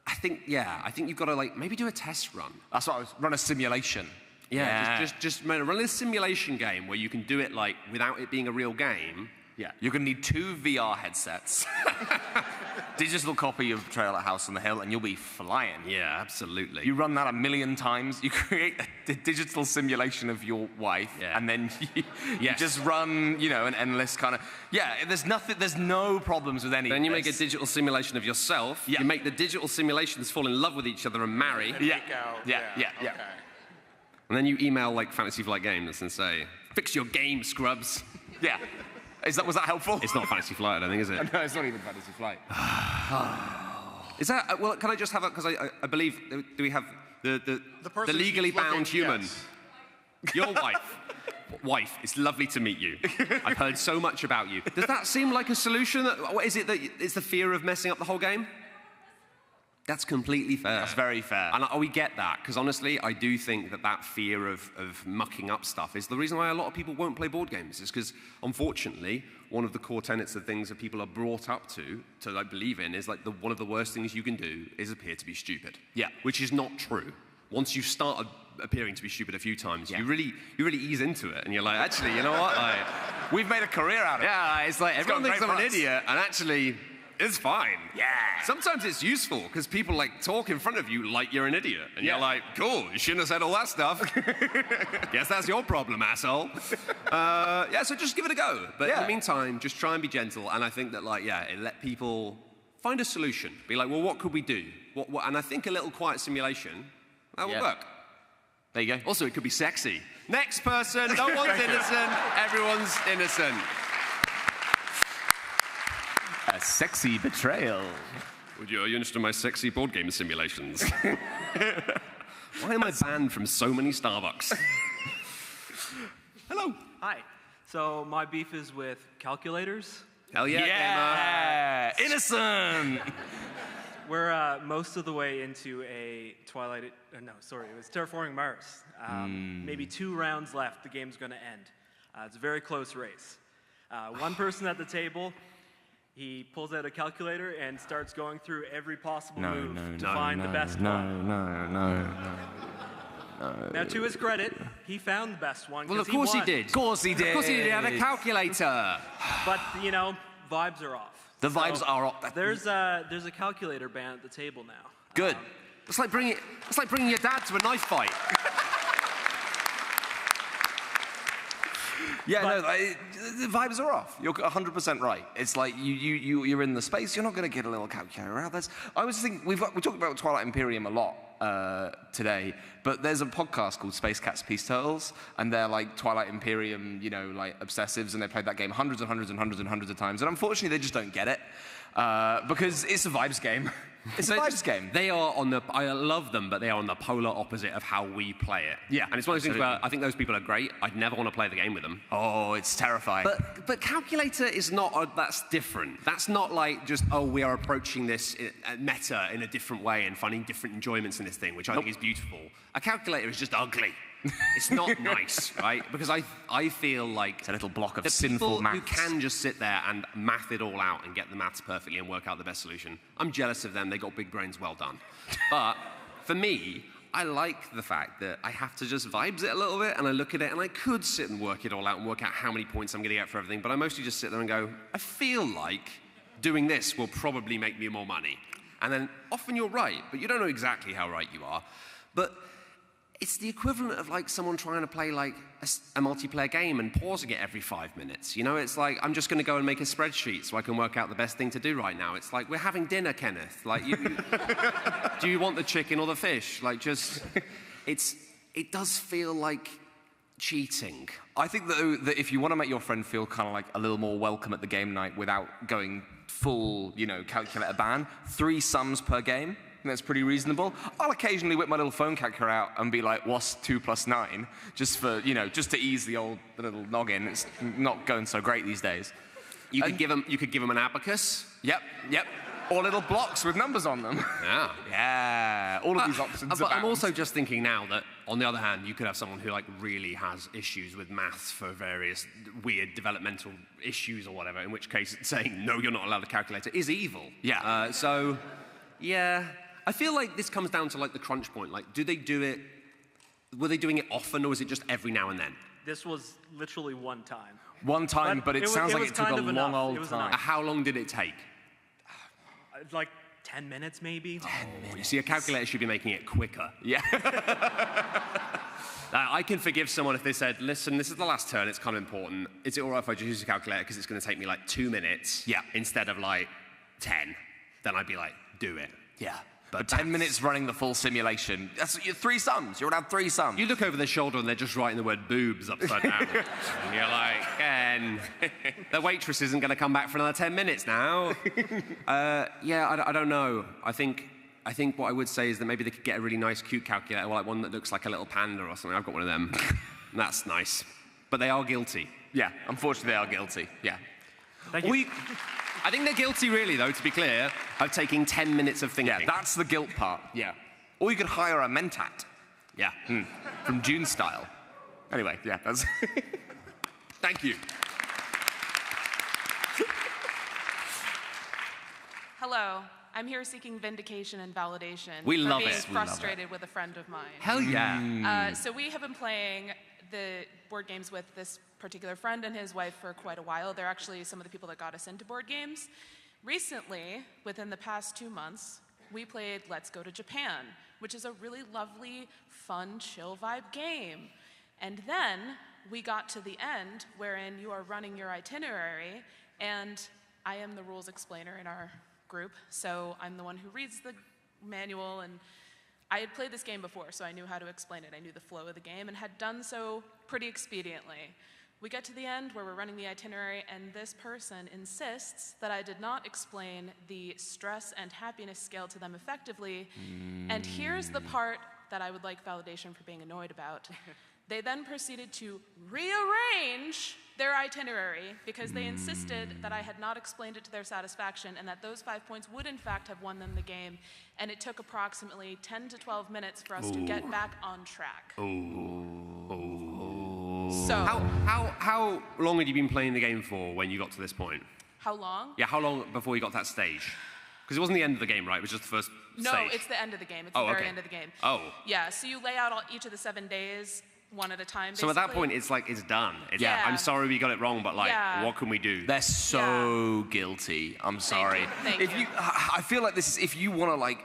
I think you've got to maybe do a test run. That's what I was, run a simulation. Yeah. Just run a simulation game where you can do it without it being a real game. Yeah. You're going to need 2 VR headsets, digital copy of Betrayal at House on the Hill, and you'll be flying. Yeah, absolutely. You run that 1,000,000 times. You create a digital simulation of your wife, and then you just run, an endless kind of. Yeah, there's no problems with any. Then you make a digital simulation of yourself. Yeah. You make the digital simulations fall in love with each other and marry. Yeah. Okay. And then you email Fantasy Flight Games and say, "Fix your game, scrubs." Yeah. Was that helpful? It's not Fantasy Flight, I don't think, is it? No, it's not even Fantasy Flight. Is that, well, can I just have it, because I believe, do we have the legally bound human? Yes. Your wife, it's lovely to meet you. I've heard so much about you. Does that seem like a solution? What is it that it's the fear of messing up the whole game? That's completely fair. That's very fair. And we get that, because honestly, I do think that fear of mucking up stuff is the reason why a lot of people won't play board games, is because, unfortunately, one of the core tenets of things that people are brought up to believe in is one of the worst things you can do is appear to be stupid. Yeah. Which is not true. Once you start appearing to be stupid a few times, you really ease into it, and you're like, actually, you know what? We've made a career out of it. Yeah, it's everyone thinks I'm an idiot, and actually, it's fine. Yeah. Sometimes it's useful, because people talk in front of you like you're an idiot. And you're like, cool, you shouldn't have said all that stuff. Guess that's your problem, asshole. So just give it a go. But in the meantime, just try and be gentle. And I think that, let people find a solution. Be like, well, what could we do? And I think a little quiet simulation, that will work. There you go. Also, it could be sexy. Next person, no one's innocent, everyone's innocent. A sexy betrayal. Are you interested in my sexy board game simulations? Why am I banned from so many Starbucks? Hello. Hi. So my beef is with calculators. Hell yeah, gamer. Innocent. We're most of the way into a it was Terraforming Mars. Maybe 2 rounds left, the game's gonna end. It's a very close race. One person at the table, he pulls out a calculator and starts going through every possible move to find the best one. No. Now, to his credit, he found the best one. Well, of course he did. Of course he did. Of course he did. He had a calculator. But, vibes are off. The vibes are off. There's a calculator ban at the table now. Good. It's like bringing your dad to a knife fight. The vibes are off. You're 100% right. It's like you're in the space. You're not going to get a little calculator out. I was thinking we talked about Twilight Imperium a lot today, but there's a podcast called Space Cats Peace Turtles, and they're like Twilight Imperium, obsessives, and they played that game hundreds and hundreds and hundreds and hundreds of times, and unfortunately they just don't get it. because it's a vibes game. It's a vibes game. They are on the. I love them, but they are on the polar opposite of how we play it. Yeah, and it's one of those things where I think those people are great. I'd never want to play the game with them. Oh, it's terrifying. But calculator is not. That's different. That's not like just we are approaching this meta in a different way and finding different enjoyments in this thing, which I think is beautiful. A calculator is just ugly. It's not nice, right? Because I feel like it's a little block of the sinful people maths. who can just sit there and math it all out and get the maths perfectly and work out the best solution. I'm jealous of them. They got big brains. Well done. But for me, I like the fact that I have to just vibes it a little bit, and I look at it, and I could sit and work it all out and work out how many points I'm going to get for everything. But I mostly just sit there and go, I feel like doing this will probably make me more money. And then often you're right, but you don't know exactly how right you are. But it's the equivalent of like someone trying to play like a multiplayer game and pausing it every 5 minutes. You know, it's like, I'm just going to go and make a spreadsheet so I can work out the best thing to do right now. It's like, we're having dinner, Kenneth. Like, do you want the chicken or the fish? Like, just, it does feel like cheating. I think that if you want to make your friend feel kind of like a little more welcome at the game night without going full, calculator ban, 3 sums per game. That's pretty reasonable. I'll occasionally whip my little phone calculator out and be like, what's 2 + 9? Just for, just to ease the little noggin. It's not going so great these days. You could give them an abacus. Yep. Or little blocks with numbers on them. Yeah. Yeah. All of these options But I'm also just thinking now that, on the other hand, you could have someone who like really has issues with maths for various weird developmental issues or whatever, in which case saying, no, you're not allowed a calculator is evil. Yeah. Yeah. I feel like this comes down to like the crunch point. Like, were they doing it often, or was it just every now and then? This was literally one time. One time, but it sounds like it took a long old time. How long did it take? Like 10 minutes, maybe. 10 minutes. You see, a calculator should be making it quicker. Yeah. I can forgive someone if they said, listen, this is the last turn, it's kind of important. Is it all right if I just use a calculator because it's going to take me like 2 minutes instead of like 10? Then I'd be like, do it. Yeah. But 10 minutes running the full simulation. That's 3 sums. You're allowed 3 sums. You look over their shoulder and they're just writing the word boobs upside down. And you're like, Ken, the waitress isn't going to come back for another 10 minutes now. I don't know. I think what I would say is that maybe they could get a really nice, cute calculator, like one that looks like a little panda or something. I've got one of them. That's nice. But they are guilty. Yeah, unfortunately they are guilty. Yeah. Thank you. I think they're guilty, really, though, to be clear, of taking 10 minutes of thinking. Yeah, that's the guilt part. Yeah. Or you could hire a mentat. Yeah. From June Style. Anyway, yeah, that's... Thank you. Hello. I'm here seeking vindication and validation. We love for it. being frustrated with a friend of mine. Hell yeah. So we have been playing the board games with this particular friend and his wife for quite a while. They're actually some of the people that got us into board games. Recently, within the past 2 months, we played Let's Go to Japan, which is a really lovely, fun, chill vibe game. And then we got to the end, wherein you are running your itinerary, and I am the rules explainer in our group, so I'm the one who reads the manual, and I had played this game before, so I knew how to explain it. I knew the flow of the game and had done so pretty expediently. We get to the end where we're running the itinerary, and this person insists that I did not explain the stress and happiness scale to them effectively. And here's the part that I would like validation for being annoyed about. They then proceeded to rearrange their itinerary because they insisted that I had not explained it to their satisfaction and that those 5 points would in fact have won them the game. And it took approximately 10 to 12 minutes for us to get back on track. So how long had you been playing the game for when you got to this point? how long? Yeah, how long before you got to that stage? Because it wasn't the end of the game, right? It was just the first No, stage. it's the end of the game. It's the very end of the game. Oh. Yeah, so you lay out each of the 7 days, one at a time, basically. So at that point, it's like, it's done. It's, Yeah. I'm sorry we got it wrong, but like, Yeah. what can we do? They're so guilty. I'm sorry. Thank you. I feel like this is, if you want to like,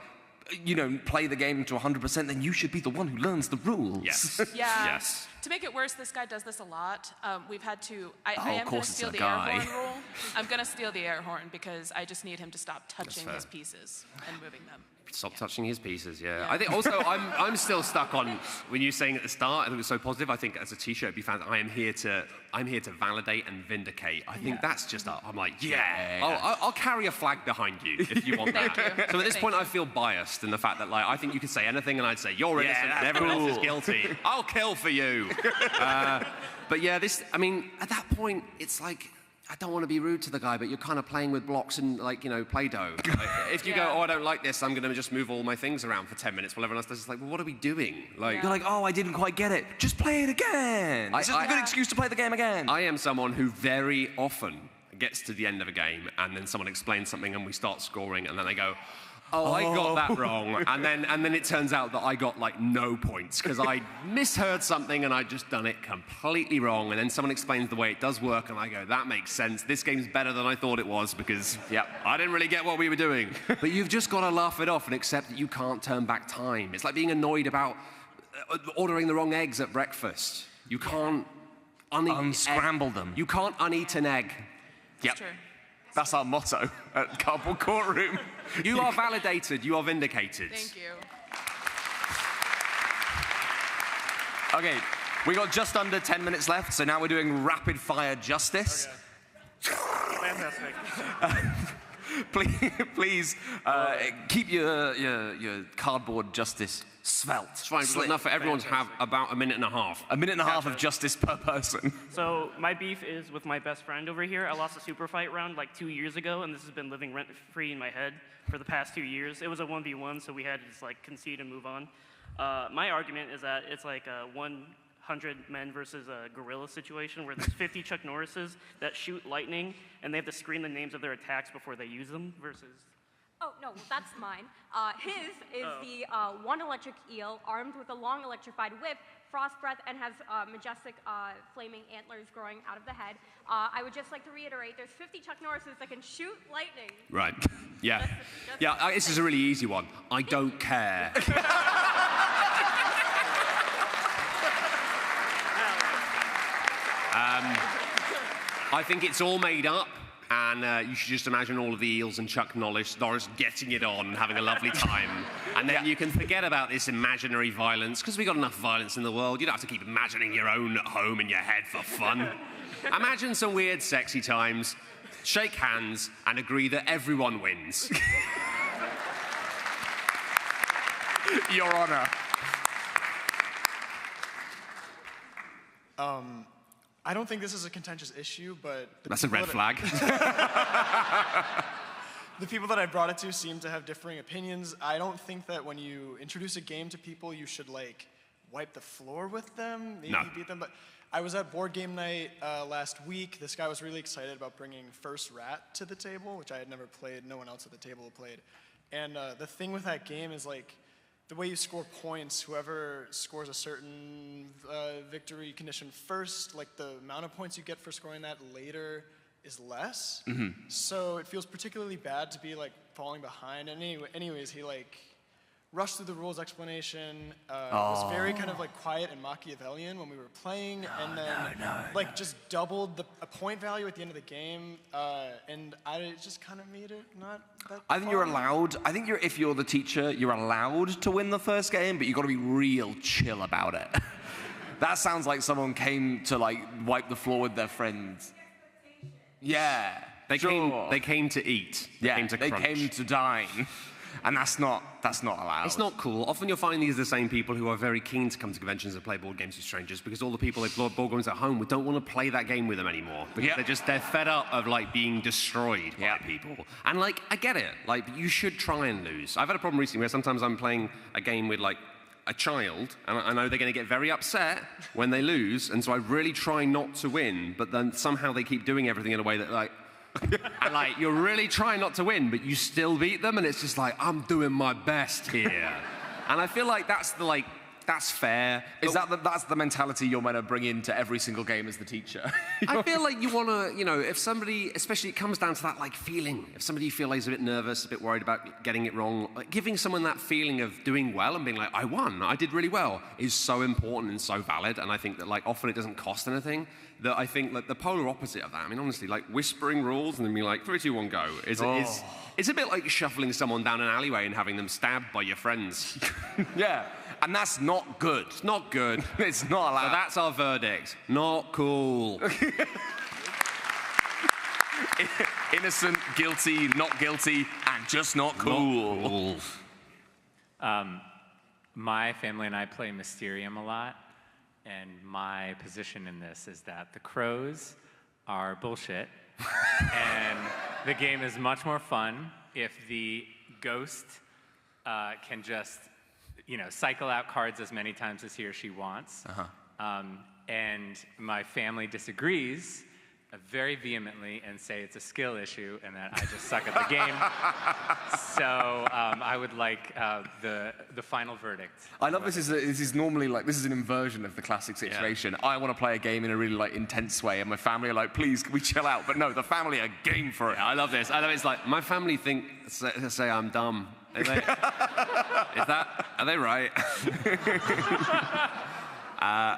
play the game to 100%, then you should be the one who learns the rules. Yes. Yeah. Yes. To make it worse, this guy does this a lot. We've had to. I of am going to course it's steal a the guy. air horn rule. I'm going to steal the air horn because I just need him to stop touching fair. his pieces and moving them. Stop touching his pieces, yeah. I think also I'm still stuck on when you were saying at the start, I think it was so positive. I think as a t-shirt, it'd be fantastic. I am here to I'm here to validate and vindicate. I think that's just, I'm like, I'll carry a flag behind you if you want that. So at this point, I feel biased in the fact that, like, I think you could say anything and I'd say, you're innocent and everyone else is guilty. I'll kill for you. But yeah, I mean, at that point, it's like, I don't want to be rude to the guy, but you're kind of playing with blocks and, like, Play-Doh. Like, if you go, oh, I don't like this, I'm going to just move all my things around for 10 minutes while everyone else does. It's like, well, what are we doing? Like, You're like, oh, I didn't quite get it. Just play it again. It's just a good excuse to play the game again. I am someone who very often gets to the end of a game and then someone explains something and we start scoring and then they go, oh, I got that wrong. And then it turns out that I got, like, no points because I misheard something and I'd just done it completely wrong. And then someone explains the way it does work and I go, that makes sense. This game's better than I thought it was because I didn't really get what we were doing. But you've just got to laugh it off and accept that you can't turn back time. It's like being annoyed about ordering the wrong eggs at breakfast. You can't unscramble them. You can't uneat an egg. Yep. True. That's our motto at Cardboard Courtroom. You are validated. You are vindicated. Thank you. Okay, we got just under 10 minutes left, so now we're doing rapid fire justice. Okay. Fantastic. Please keep your cardboard justice svelte. It's fine. We've got enough for everyone to have about a minute and a half. A minute and a half of justice per person. So my beef is with my best friend over here. I lost a super fight round like 2 years ago, and this has been living rent-free in my head for the past 2 years. It was a 1v1, so we had to just like concede and move on. My argument is that it's like a 100 men versus a gorilla situation where there's 50 Chuck Norrises that shoot lightning, and they have to screen the names of their attacks before they use them versus... Oh, no, that's mine. His is the one electric eel armed with a long electrified whip, frost breath, and has majestic flaming antlers growing out of the head. I would just like to reiterate, there's 50 Chuck Norrises that can shoot lightning. Right. Yeah. This is a really easy one. I don't care. I think it's all made up. And you should just imagine all of the eels and Chuck Norris getting it on and having a lovely time. And then you can forget about this imaginary violence, because we've got enough violence in the world. You don't have to keep imagining your own at home in your head for fun. Imagine some weird, sexy times, shake hands, and agree that everyone wins. Your Honor. I don't think this is a contentious issue, but... That's a red flag. The people that I brought it to seem to have differing opinions. I don't think that when you introduce a game to people, you should, like, wipe the floor with them, maybe beat them. But I was at board game night last week. This guy was really excited about bringing First Rat to the table, which I had never played. No one else at the table had played. And the thing with that game is, like, the way you score points, whoever scores a certain victory condition first, like the amount of points you get for scoring that later is less. Mm-hmm. So it feels particularly bad to be like falling behind. And anyways, he like rushed through the rules explanation, was very kind of like quiet and Machiavellian when we were playing, and then like just doubled a point value at the end of the game, and it just kind of made it not that I think you're allowed, if you're the teacher, you're allowed to win the first game, but you've got to be real chill about it. That sounds like someone came to like wipe the floor with their friends. Yeah. They came to eat. They came to dine. And that's not allowed. It's not cool. Often you'll find these are the same people who are very keen to come to conventions and play board games with strangers, because all the people they play board games at home don't want to play that game with them anymore. Because they're fed up of like being destroyed by people. And like, I get it. Like, you should try and lose. I've had a problem recently where sometimes I'm playing a game with like a child, and I know they're going to get very upset when they lose, and so I really try not to win, but then somehow they keep doing everything in a way that like, and like, you're really trying not to win, but you still beat them, and it's just like, I'm doing my best here. And I feel like that's fair. That's the mentality you're meant to bring into every single game as the teacher? I feel like you want to, if somebody, especially it comes down to that like feeling. If somebody you feel like is a bit nervous, a bit worried about getting it wrong, like giving someone that feeling of doing well and being like, I won, I did really well, is so important and so valid. And I think that like often it doesn't cost anything. That I think like the polar opposite of that. I mean, honestly, like whispering rules and then being like 3, 2, 1, go. It's a bit like shuffling someone down an alleyway and having them stabbed by your friends. Yeah. And that's not good. It's not good. It's not allowed. So that's our verdict. Not cool. Innocent, guilty, not guilty, and just not cool. My family and I play Mysterium a lot, and my position in this is that the crows are bullshit, and the game is much more fun if the ghost can just, cycle out cards as many times as he or she wants. And my family disagrees very vehemently and say it's a skill issue and that I just suck at the game. So I would like the final verdict. I love this is normally like, this is an inversion of the classic situation. Yeah. I want to play a game in a really intense way and my family are like, please, can we chill out? But no, the family are game for it. Yeah, I love this. It's like, my family say I'm dumb. Are they right?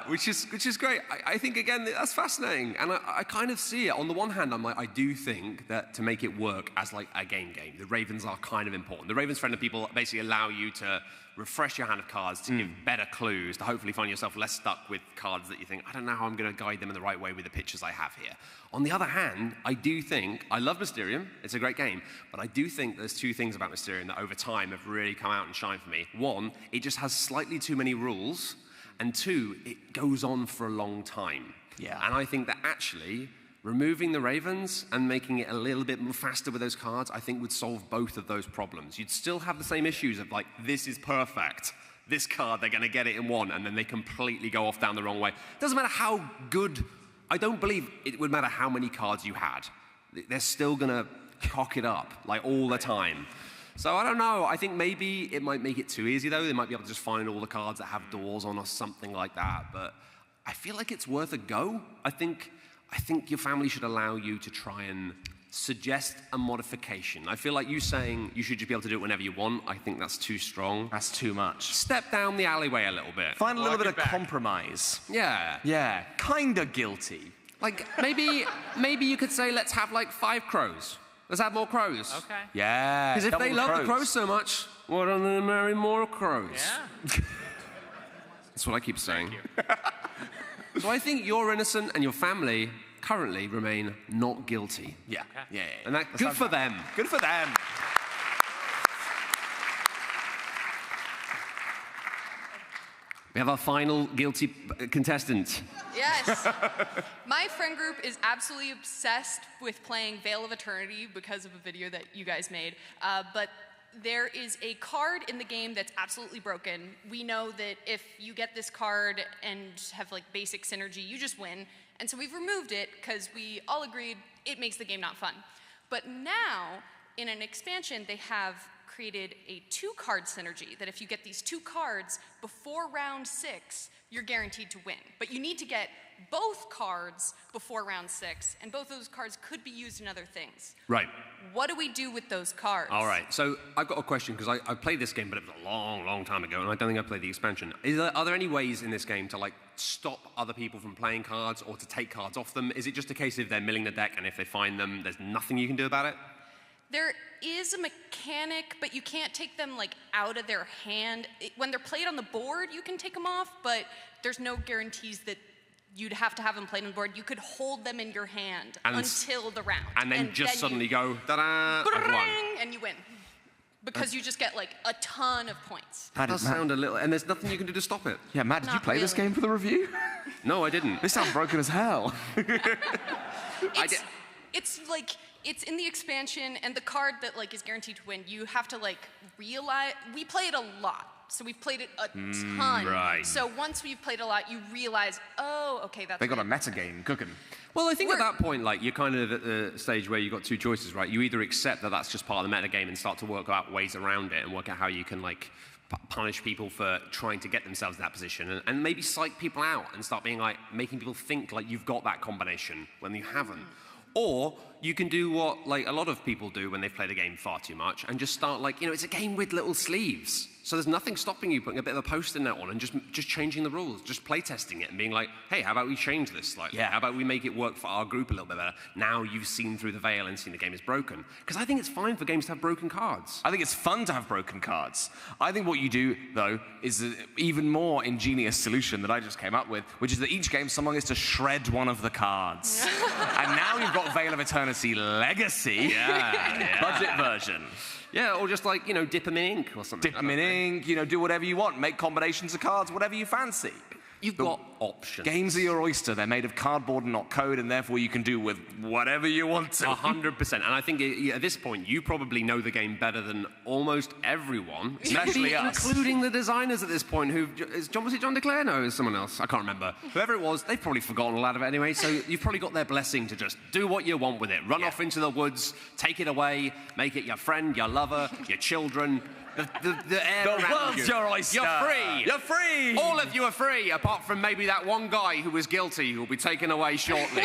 Which is great. I think, again, that's fascinating. And I kind of see it. On the one hand, I'm like, I do think that to make it work as like a game, the Ravens are kind of important. The Ravens friendly people basically allow you to refresh your hand of cards, to give better clues, to hopefully find yourself less stuck with cards that you think, I don't know how I'm going to guide them in the right way with the pictures I have here. On the other hand, I do think, I love Mysterium, it's a great game, but I do think there's two things about Mysterium that over time have really come out and shined for me. One, it just has slightly too many rules, and two, it goes on for a long time. Yeah. And I think that actually, removing the Ravens and making it a little bit more faster with those cards, I think would solve both of those problems. You'd still have the same issues of like, this is perfect. This card, they're going to get it in one, and then they completely go off down the wrong way. It doesn't matter how good, I don't believe it would matter how many cards you had. They're still going to cock it up, like all the time. So I don't know, I think maybe it might make it too easy though. They might be able to just find all the cards that have doors on or something like that, but I feel like it's worth a go. I think your family should allow you to try and suggest a modification. I feel like you saying you should just be able to do it whenever you want, I think that's too strong. That's too much. Step down the alleyway a little bit. Find a little bit of compromise. Yeah. Yeah, kinda guilty. Like, maybe you could say, let's have like 5 crows. Let's have more crows. Okay. Yeah. Because if they love the crows so much, why don't they marry more crows? Yeah. That's what I keep saying. So I think you're innocent and your family currently remain not guilty. Yeah. Okay. Yeah. And that good for them. Good for them. We have our final guilty contestant. Yes. My friend group is absolutely obsessed with playing Veil of Eternity because of a video that you guys made. But there is a card in the game that's absolutely broken. We know that if you get this card and have like basic synergy, you just win. And so we've removed it because we all agreed it makes the game not fun. But now, in an expansion, they have created a 2-card synergy, that if you get these 2 cards before round 6, you're guaranteed to win. But you need to get both cards before round 6, and both of those cards could be used in other things. Right. What do we do with those cards? All right. So I've got a question, because I played this game, but it was a long, long time ago, and I don't think I played the expansion. Are there any ways in this game to like stop other people from playing cards or to take cards off them? Is it just a case of they're milling the deck, and if they find them, there's nothing you can do about it? There is a mechanic, but you can't take them like out of their hand. When they're played on the board, you can take them off, but there's no guarantees that you'd have to have them played on the board. You could hold them in your hand until the round. And then just suddenly go, ta-da, I've won. And you win. Because you just get like a ton of points. That does sound a little, and there's nothing you can do to stop it. Yeah, Matt, did you Not play this really. game for the review? No, I didn't. This sounds broken as hell. It's like, it's in the expansion, and the card that like is guaranteed to win, you have to like realize, we play it a lot. So we've played it a ton. Right. So once we've played a lot, you realize, oh, okay, that's They got a right. meta game cooking. Well, I think at that point, like, you're kind of at the stage where you've got 2 choices, right? You either accept that that's just part of the meta game and start to work out ways around it and work out how you can, like, punish people for trying to get themselves in that position, and maybe psych people out and start being like, making people think like you've got that combination when you haven't. Or you can do what like a lot of people do when they've played a game far too much and just start like, it's a game with little sleeves. So there's nothing stopping you putting a bit of a post-it note on and just changing the rules, just play testing it and being like, hey, how about we change this slightly? Yeah. How about we make it work for our group a little bit better? Now you've seen through the veil and seen the game is broken. Because I think it's fine for games to have broken cards. I think it's fun to have broken cards. I think what you do, though, is an even more ingenious solution that I just came up with, which is that each game someone gets to shred one of the cards. And now you've got Veil of Eternity Legacy, budget version. Yeah, or just like, dip them in ink or something. Dip them in ink, do whatever you want. Make combinations of cards, whatever you fancy. You've got options. Games are your oyster. They're made of cardboard and not code, and therefore you can do with whatever you want to. 100%. And I think at this point, you probably know the game better than almost everyone. Especially us. Including the designers at this point, was it John DeClaire? No, it was someone else. I can't remember. Whoever it was, they've probably forgotten a lot of it anyway, so you've probably got their blessing to just do what you want with it. Run off into the woods, take it away, make it your friend, your lover, your children. The air The around world's you. your oyster. You're free. You're free. All of you are free, apart from maybe that one guy who was guilty, who will be taken away shortly.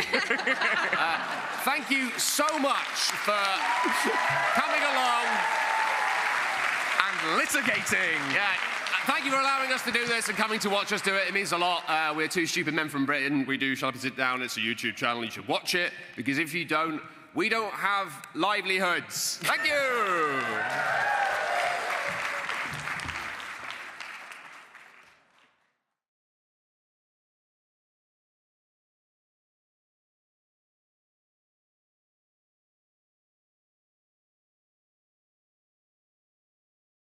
Thank you so much for coming along and litigating. Yeah. Thank you for allowing us to do this and coming to watch us do it. It means a lot. We're two stupid men from Britain. We do Shut Up and Sit Down. It's a YouTube channel. You should watch it, because if you don't, we don't have livelihoods. Thank you.